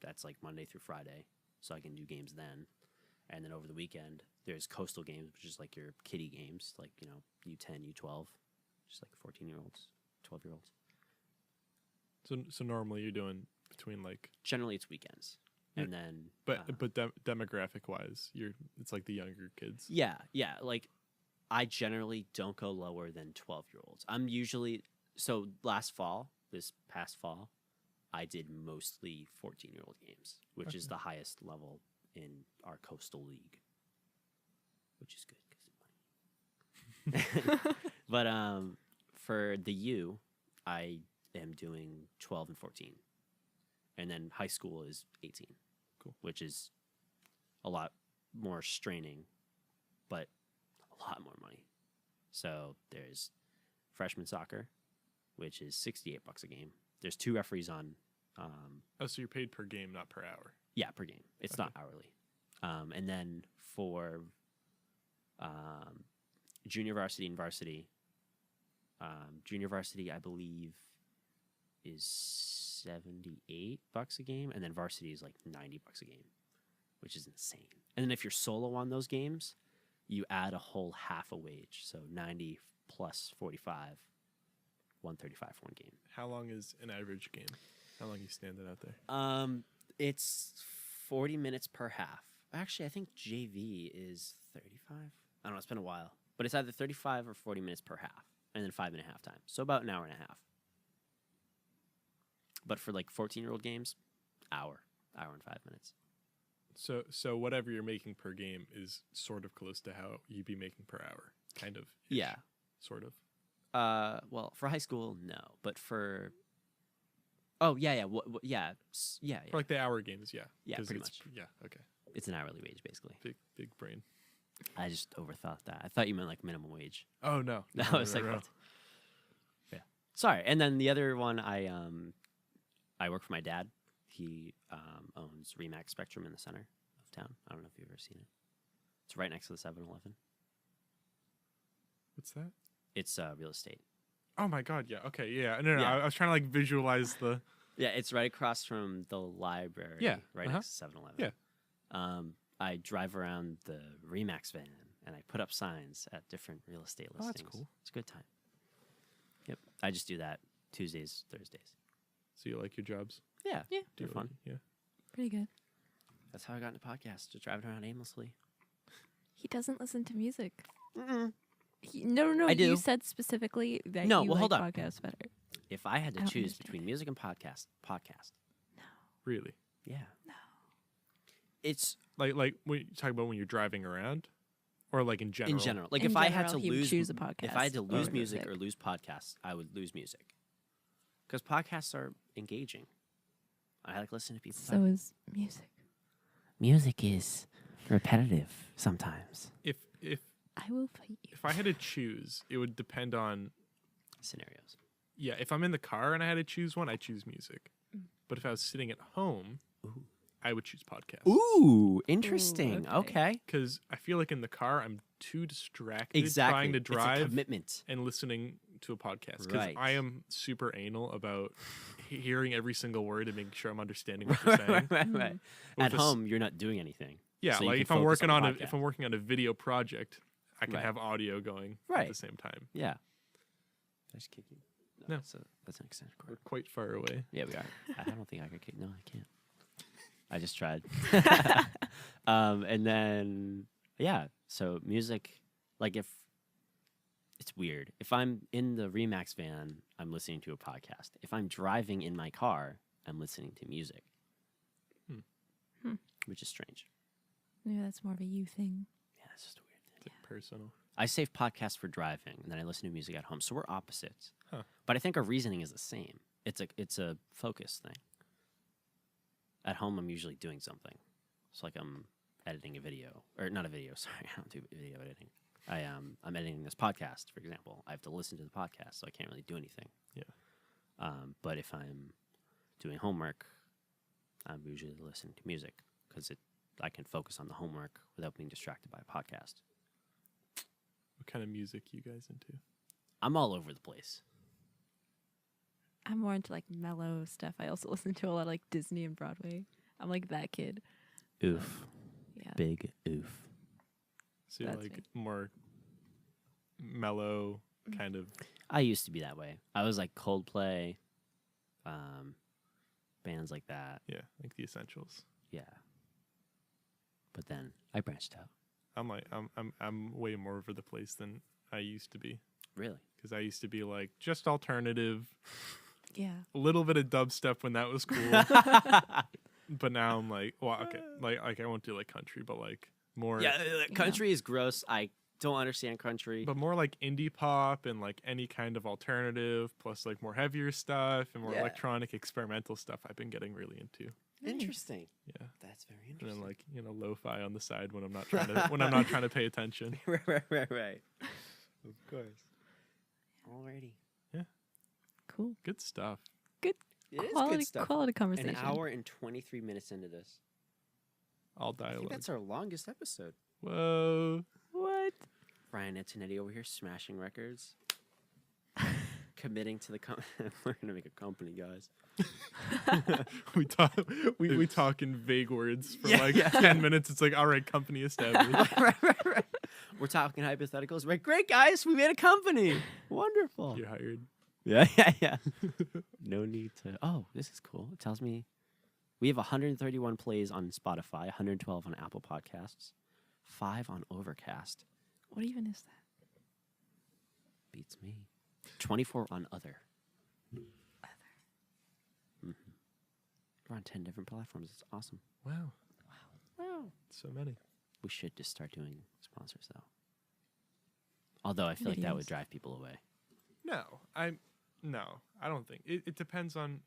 that's like Monday through Friday. So I can do games then. And then over the weekend there's coastal games, which is like your kiddie games, like, U10, U12, just like 14-year-olds, 12-year-olds. So normally you're doing between like, Generally it's weekends. Yeah. And then but demographic wise, it's like the younger kids. yeah, like I generally don't go lower than 12-year-olds. I'm usually so last fall this past fall, I did mostly 14-year-old games, which is the highest level in our coastal league, which is good because of money. But for the U, I am doing 12 and 14, and then high school is 18. Cool. Which is a lot more straining, but a lot more money. So there's freshman soccer, which is $68 a game. There's 2 referees on. So you're paid per game, not per hour. Yeah, per game. It's not hourly. And then for junior varsity and varsity, junior varsity, I believe, is $78 a game, and then varsity is like $90 a game, which is insane. And then if you're solo on those games, you add a whole half a wage, so 90 plus 45, 135 for one game. How long is an average game? How long you standing out there? It's 40 minutes per half. Actually, I think JV is 35. I don't know. It's been a while, but it's either 35 or 40 minutes per half, and then 5 and a half time. So about an hour and a half. But for like 14-year-old games, hour and 5 minutes. So whatever you're making per game is sort of close to how you'd be making per hour, kind of. Yeah. Sort of. Well, for high school, no, but for. Oh yeah. Yeah. For like the hour games, yeah. Yeah, pretty much. Yeah. Okay. It's an hourly wage, basically. Big brain. I just overthought that. I thought you meant like minimum wage. Oh no. I was like, what? Yeah. Sorry. And then the other one, I work for my dad. He owns Remax Spectrum in the center of town. I don't know if you've ever seen it. It's right next to the 7-Eleven. What's that? It's real estate. Oh my God! Yeah. Okay. Yeah. No. Yeah. I was trying to like visualize the. Yeah, it's right across from the library. Yeah. Right next to 7-Eleven. Yeah. I drive around the Remax van and I put up signs at different real estate listings. That's cool. It's a good time. Yep. I just do that Tuesdays, Thursdays. So you like your jobs? Yeah. Yeah. They're Do fun. Yeah. Pretty good. That's how I got into podcasts, just driving around aimlessly. He doesn't listen to music. Mm-mm. No. I do. You said specifically that No, you well, like hold on. podcasts better. If I had to I don't choose understand between it. music and podcast. Really? Yeah. No. It's Like when you talk about when you're driving around, or like in general. in general. Like In if I had general, to he would lose choose a podcast if I had to lose over music music. or lose podcasts, I would lose music. Because podcasts are engaging. I like listening to people So is music. Music is repetitive sometimes. If I will fight you. if I had to choose, it would depend on. Scenarios. Yeah, if I'm in the car and I had to choose one, I choose music. But if I was sitting at home, Ooh. I would choose podcasts. Ooh, interesting. Ooh, okay. Okay. Because I feel like in the car, I'm too distracted Exactly. trying to It's a drive commitment. and listening to a podcast. Because Right. I am super anal about hearing every single word and making sure I'm understanding what you're saying. right. With At this- home, you're not doing anything. Yeah, So you like can if I'm focus working on on the if I'm working on a video project, I can Right. have audio going at Right. the same time. Yeah. Did I just kick you? No. That's an extended cord. We're quite far away. Yeah, we are. I don't think I could kick. No, I can't. I just tried. And then, yeah. So music, like if it's weird. If I'm in the Remax van, I'm listening to a podcast. If I'm driving in my car, I'm listening to music. Hmm. Which is strange. Maybe that's more of a you thing. Yeah, that's just a weird thing. Is it personal? I save podcasts for driving, and then I listen to music at home. So we're opposites. Huh. But I think our reasoning is the same. It's a focus thing. At home, I'm usually doing something. It's like I'm editing a video, or not a video. Sorry, I don't do video editing. I'm editing this podcast, for example. I have to listen to the podcast, so I can't really do anything. Yeah. But if I'm doing homework, I'm usually listening to music because I can focus on the homework without being distracted by a podcast. What kind of music you guys into? I'm all over the place. I'm more into like mellow stuff. I also listen to a lot of like Disney and Broadway. I'm like that kid. Oof. Yeah. Big oof. So you're That's like me. more mellow kind of. I used to be that way. I was like Coldplay, bands like that. Yeah, like the essentials. Yeah. But then I branched out. I'm way more over the place than I used to be. Really? Because I used to be like just alternative, Yeah. a little bit of dubstep when that was cool. But now I'm like, well, okay, like I won't do like country, but like more, Yeah, country is gross. I don't understand country. but more like indie pop and like any kind of alternative, plus like more heavier stuff and more Yeah. electronic experimental stuff. I've been getting really into. Interesting. Yeah, That's very and interesting. then like lo-fi on the side when I'm not trying to when I'm not trying to pay attention. right. Of course. Alrighty. Cool. Good stuff. It is Quality, good stuff. quality conversation. An hour and 23 minutes into this. All I think dialogue. that's our longest episode. Whoa. What? Ryan Antoniotti over here smashing records. Committing to the we're gonna make a company, guys. we talk we talk in vague words for Yeah, like yeah. 10 minutes. It's like, all right, company established. right. We're talking hypotheticals. Right, great guys, we made a company. Wonderful. You're hired. Yeah. No need to. Oh, this is cool. It tells me we have 131 plays on Spotify, 112 on Apple Podcasts, 5 on Overcast. What even is that? Beats me. 24 on Other. Mm-hmm. We're on 10 different platforms. It's awesome. Wow. Wow. So many. We should just start doing sponsors, though. Although I feel like that would Videos. drive people away. No, I don't think it depends on.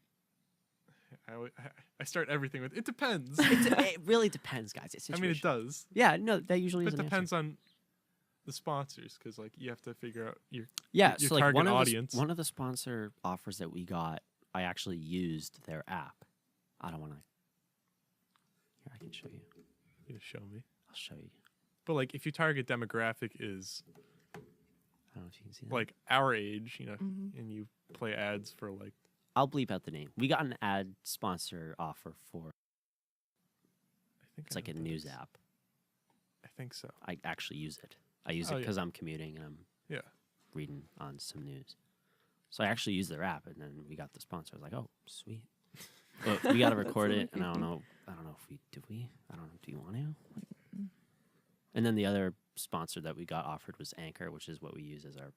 I start everything with it depends. It really depends, guys. It's I mean, it situational. does. Yeah, no, that usually But is it an depends answer. on the sponsors because like you have to figure out your Yeah, your so like target one audience. one of the sponsor offers that we got, I actually used their app. I don't want to. Here, I can show you. You show me. I'll show you. But like if your target demographic is I don't know if you can see that. like our age, you know, Mhm. and you play ads for like I'll bleep out the name. We got an ad sponsor offer for. I think It's I like a know what that news is. app. I think so. I actually use it. I use it Oh, yeah. because I'm commuting and I'm Yeah. reading on some news. So I actually used their app, and then we got the sponsor. I was like, "Oh, sweet." But we got to record so it, and I don't know if we do. I don't know. Do you want to? And then the other sponsor that we got offered was Anchor, which is what we use as our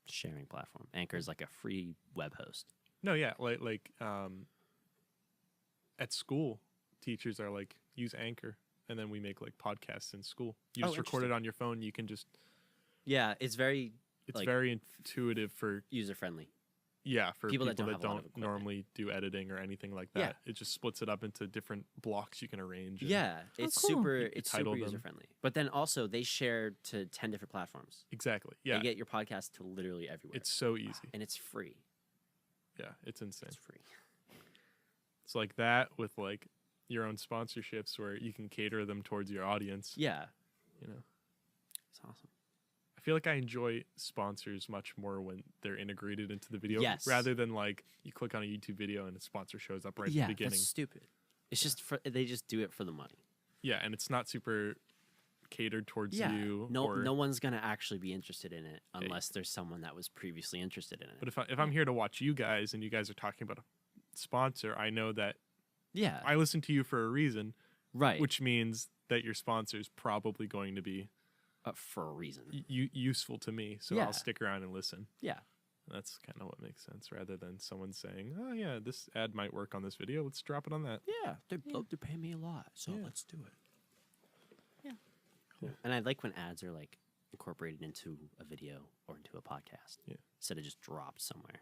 sharing platform. Anchor is like a free web host. No, yeah, like at school, teachers are like use Anchor, and then we make like podcasts in school. You Oh, just record it interesting. on your phone. You can just Yeah, it's very it's Like- very intuitive for user friendly. for People people that don't that have a lot of don't equipment. normally do editing or anything like Yeah. that. It just splits it up into different blocks you can arrange. and- Yeah, it's cool. super. You It's title super them. user friendly. But then also they share to 10 different platforms. exactly. Yeah, They get your podcast to literally everywhere. it's so easy. and it's free. Yeah, it's insane. It's free. It's like that with like your own sponsorships where you can cater them towards your audience. Yeah, You know, it's awesome. I feel like I enjoy sponsors much more when they're integrated into the video, Yes. rather than like you click on a YouTube video and a sponsor shows up right yeah, at the beginning. that's stupid. It's just they just do it for the money. Yeah, and it's not super catered towards Yeah, you. no, or, no one's gonna actually be interested in it unless there's someone that was previously interested in it. But if I'm here to watch you guys and you guys are talking about a sponsor, I know that yeah, I listen to you for a reason, right. which means that your sponsor is probably going to be For a reason. useful to me, so Yeah. I'll stick around and listen. Yeah, And that's kind of what makes sense, rather than someone saying, "Oh yeah, this ad might work on this video. Let's drop it on that." yeah. They're paying me a lot, so Yeah. let's do it. Yeah. Cool. And I like when ads are like incorporated into a video or into a podcast. Yeah. Instead of just dropped somewhere.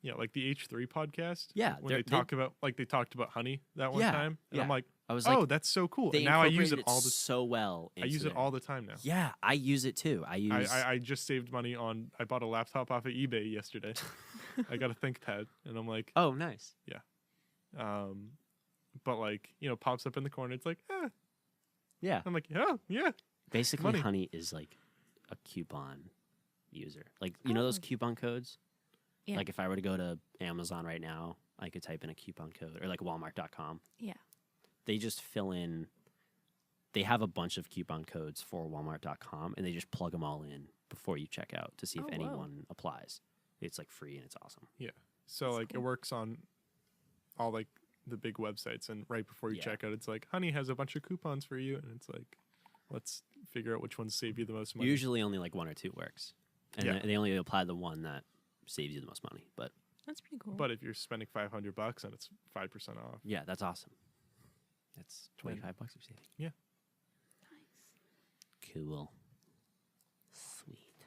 Yeah, like the H3 podcast. Yeah, when they're- they talk about like they talked about honey that one Yeah, time, and yeah. I'm like, I was "Oh, like, that's so cool!" they And now I use it incorporated all the so well. I use it all the time now. Yeah, I use it too. I just saved money on. I bought a laptop off of eBay yesterday. I got a ThinkPad, and I'm like, Oh, nice. but like pops up in the corner. It's like, Yeah. I'm like, yeah. Basically, money. Honey is like a coupon user. Like you know those Oh. coupon codes. Yeah. Like if I were to go to Amazon right now, I could type in a coupon code, or like Walmart.com. Yeah. They just fill in. They have a bunch of coupon codes for Walmart.com, and they just plug them all in before you check out to see if Oh, whoa. anyone applies. It's like free and it's awesome. So That's like it cool. works on all like the big websites, and right before you Yeah. check out, it's like, Honey has a bunch of coupons for you, and it's like, let's figure out which ones save you the most money. Usually, only like one or two works. And Yeah. they only apply the one that saves you the most money. But That's pretty cool. But if you're spending $500 and it's 5% off, yeah, that's awesome. That's $25 you're saving. Yeah. Nice. Cool. Sweet.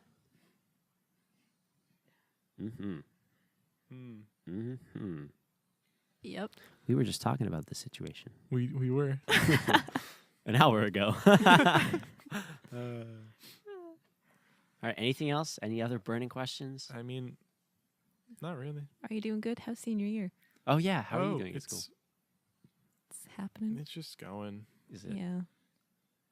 Mm-hmm. Mm-hmm. Yep. We were just talking about this situation We were. an hour ago. All right. Anything else? Any other burning questions? I mean, not really. Are you doing good? How's senior year? Oh yeah. How are you doing at school? It's happening. It's just going. Is it? Yeah.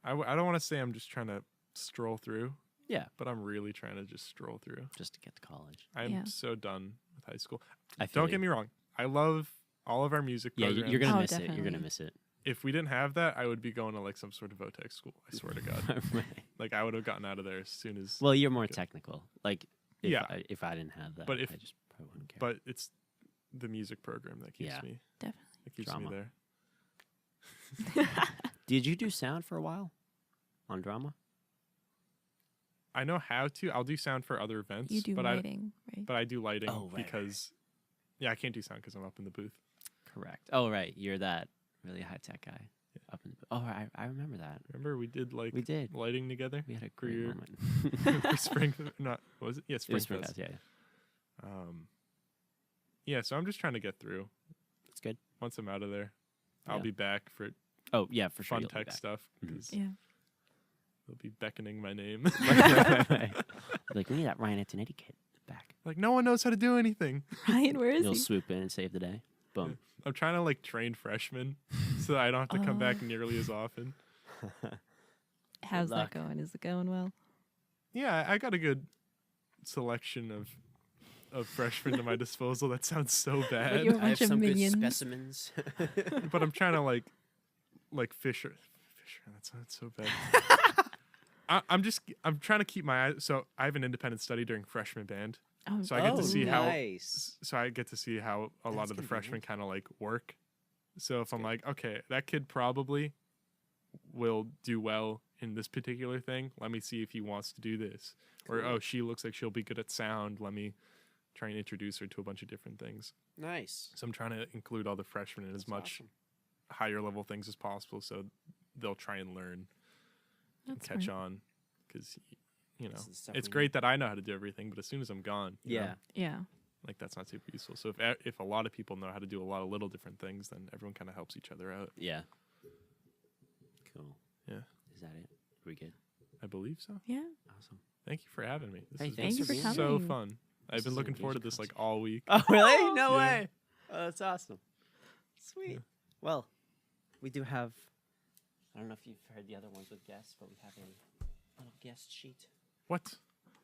I don't want to say I'm just trying to stroll through, Yeah. but I'm really trying to just stroll through. Just to get to college. I'm Yeah. so done with high school. I feel Don't get me wrong. I love all of our music Yeah, programs. you're gonna Oh, miss it. You're gonna definitely. miss it. If we didn't have that, I would be going to like some sort of VOTEC school. I swear to God. Right. Like I would have gotten out of there as soon as. Well, you're more Okay. technical. Like, if Yeah. if I didn't have that, But if- I just probably wouldn't care. But it's the music program that keeps Yeah. me. Definitely. That keeps Drama. me there. Did you do sound for a while on drama? I know how to. I'll do sound for other events. You do but lighting, right? I do lighting Oh, right, because. Yeah, I can't do sound because I'm up in the booth. Correct. Oh, right. You're that really high tech guy up in the. Oh, I remember that. Remember we did like We did. lighting together We had a for great your moment. for spring. Not what was it? Yeah, It was Spring Springfest, Fest. yeah. Yeah, so I'm just trying to get through. That's good. Once I'm out of there, I'll Yeah. be back for Oh, yeah, for sure. fun you'll be tech back. stuff Mhm. because Yeah. they'll be beckoning my name. Right. Like, we need that Ryan Antoniotti kid back. Like no one knows how to do anything. Ryan, where is You'll he? swoop in and save the day. Boom. I'm trying to like train freshmen so that I don't have to come back Oh. nearly as often. How's that luck. going? Is it going well? Yeah, I got a good selection of freshmen at my disposal. That sounds so bad. you- A I have bunch of some minions. good specimens. But I'm trying to like Fisher. That sounds so bad. I'm trying to keep my eyes. So I have an independent study during freshman band. Oh, So I get to see how. nice. So I get to see how a lot That's of the gonna be freshmen nice. kind of like work. So if I'm good. like, okay, that kid probably will do well in this particular thing. Let me see if he wants to do this. Or Cool. oh, she looks like she'll be good at sound. Let me try and introduce her to a bunch of different things. Nice. So I'm trying to include all the freshmen in as That's much awesome. higher level things as possible, so they'll try and learn and That's catch smart. on. Because you know, This is stuff it's we great that I know how to do everything, but as soon as I'm gone, you know, Yeah. Yeah. like that's not super useful. So if a lot of people know how to do a lot of little different things, then everyone kind of helps each other out. Yeah. Cool. Yeah. Is that it? We good? I believe so. Yeah. Awesome. Thank you for having me. This Hey, has thanks been for being so here. fun. This I've been is looking an forward to engaged this like conversation. all week. Oh, really? No Yeah. way. Oh, that's awesome. Sweet. Yeah. Well, we do have. I don't know if you've heard the other ones with guests, but we have a little guest sheet. What?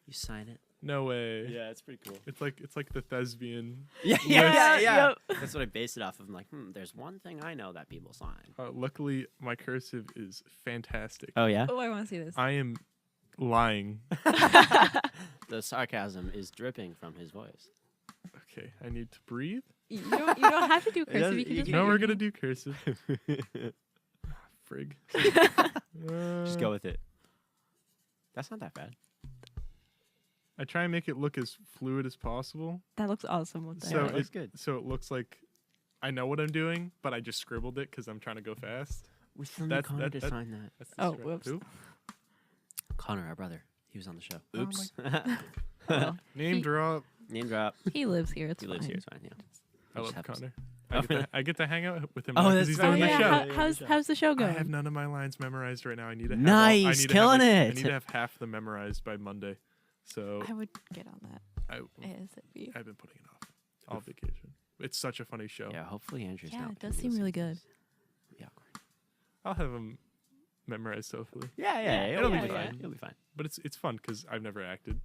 You sign it. No way. Yeah, it's pretty cool. It's like the thespian. Yeah, Yeah, yep. That's what I based it off of. I'm like, there's one thing I know that people sign. Luckily, my cursive is fantastic. Oh yeah. Oh, I want to see this. I am lying. The sarcasm is dripping from his voice. Okay, I need to breathe. You don't have to do cursive. doesn't- You can you just can- No, write we're your gonna name. do cursive. Frig. Just go with it. That's not that bad. I try and make it look as fluid as possible. That looks awesome. What the So heck? it looks good. So it looks like I know what I'm doing, but I just scribbled it because I'm trying to go fast. We still That's- need Connor that- to sign that. That's the Oh, script. whoops. Who? Connor, our brother. He was on the show. Oh Oops. Well, Name He- drop. Name drop. he lives here. It's He fine. lives here. It's fine. Yeah. I Just love happens- Connor. Oh, really? I get to hang out with him Oh, now 'cause that's he's right. Oh doing the yeah. show. How's the show I going? have none of my lines memorized right now. I need to have Nice, killing I it. need to have half of them memorized by Monday. So I would get on that. ASAP. I've been putting it off all vacation. It's such a funny show. Yeah. Hopefully Andrew's Yeah, not. it does seem really good. Yeah. I'll have them memorized hopefully. Yeah. It'll be fine. fine. It'll be fine. But it's fun because I've never acted.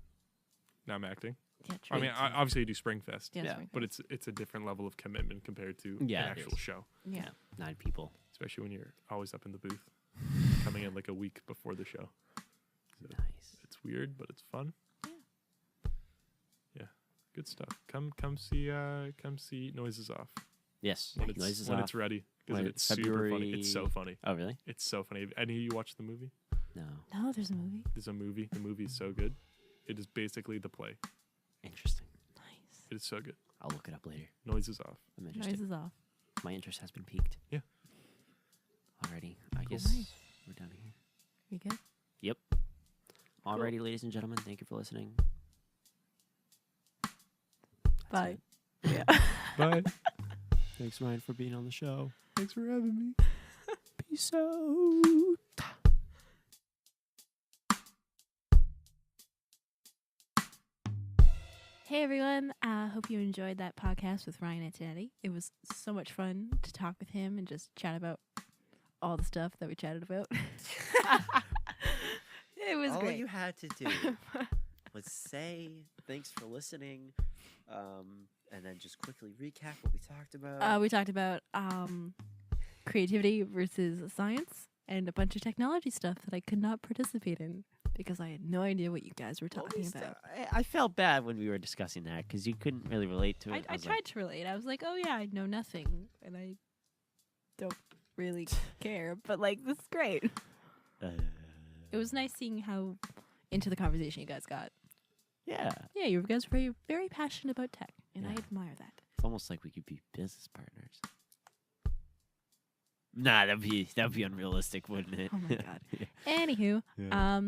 Now I'm acting. Yeah, true. I mean, obviously I do Springfest, yeah, yeah, spring but fest. it's a different level of commitment compared to Yeah, an it actual is. show. yeah. 9 people. Especially when you're always up in the booth, coming in like a week before the show. So Nice. it's weird, but it's fun. Yeah. Yeah, good stuff. Come see Noises Off Yes. when Noises when off. it's ready because When it's super funny. It's so funny. Oh really? It's so funny. Have any of you watched the movie? No. No, there's a movie. There's a movie. The movie's so good. It is basically the play. Interesting. Nice. It is so good. I'll look it up later. Noise is off. I'm interested. Noise is off. My interest has been piqued. Yeah. Alrighty. I guess Nice. we're done here. You good? Yep. Alrighty, ladies and gentlemen, thank you for listening. That's Bye. it. Yeah. Bye. Thanks, Ryan, for being on the show. Thanks for having me. Peace out. Hey everyone, hope you enjoyed that podcast with Ryan Antoniotti. It was so much fun to talk with him and just chat about all the stuff that we chatted about. It was All great. you had to do was say thanks for listening, and then just quickly recap what we talked about. We talked about creativity versus science and a bunch of technology stuff that I could not participate in because I had no idea what you guys were talking about. I felt bad when we were discussing that because you couldn't really relate to it. I tried to relate. I was like, oh yeah, I know nothing, and I don't really care, but like, this is great. It was nice seeing how into the conversation you guys got. Yeah. Yeah, you guys were very, very passionate about tech, and I Yeah. admire that. It's almost like we could be business partners. Nah, that'd be unrealistic, wouldn't it? Oh my God. Anywho, Yeah.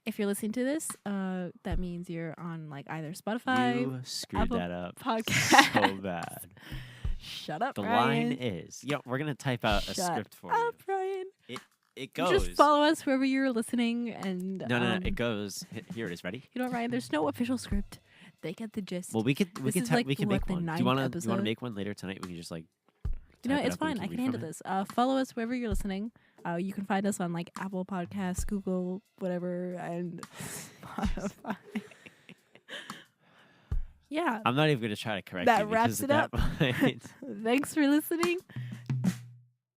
if you're listening to this, that means you're on like either Spotify, You screwed Apple that up Podcast. so bad. Shut up, The Ryan. line is, we're gonna type out a Shut script for up, Ryan. you. It You goes. just follow us wherever you're listening, and No. It goes. Here it is. Ready? You know, Ryan. There's no official script. They get the gist. Well, we could This is like, we can what, make the one. Do ninth you want to episode? make one later tonight? We can just like. You know, type it it's up and fine. we I can read handle from this. Follow us wherever you're listening. You can find us on like Apple Podcasts, Google, whatever, and Spotify. Yeah. I'm not even gonna try to correct That you wraps because it at up. that point- Thanks for listening.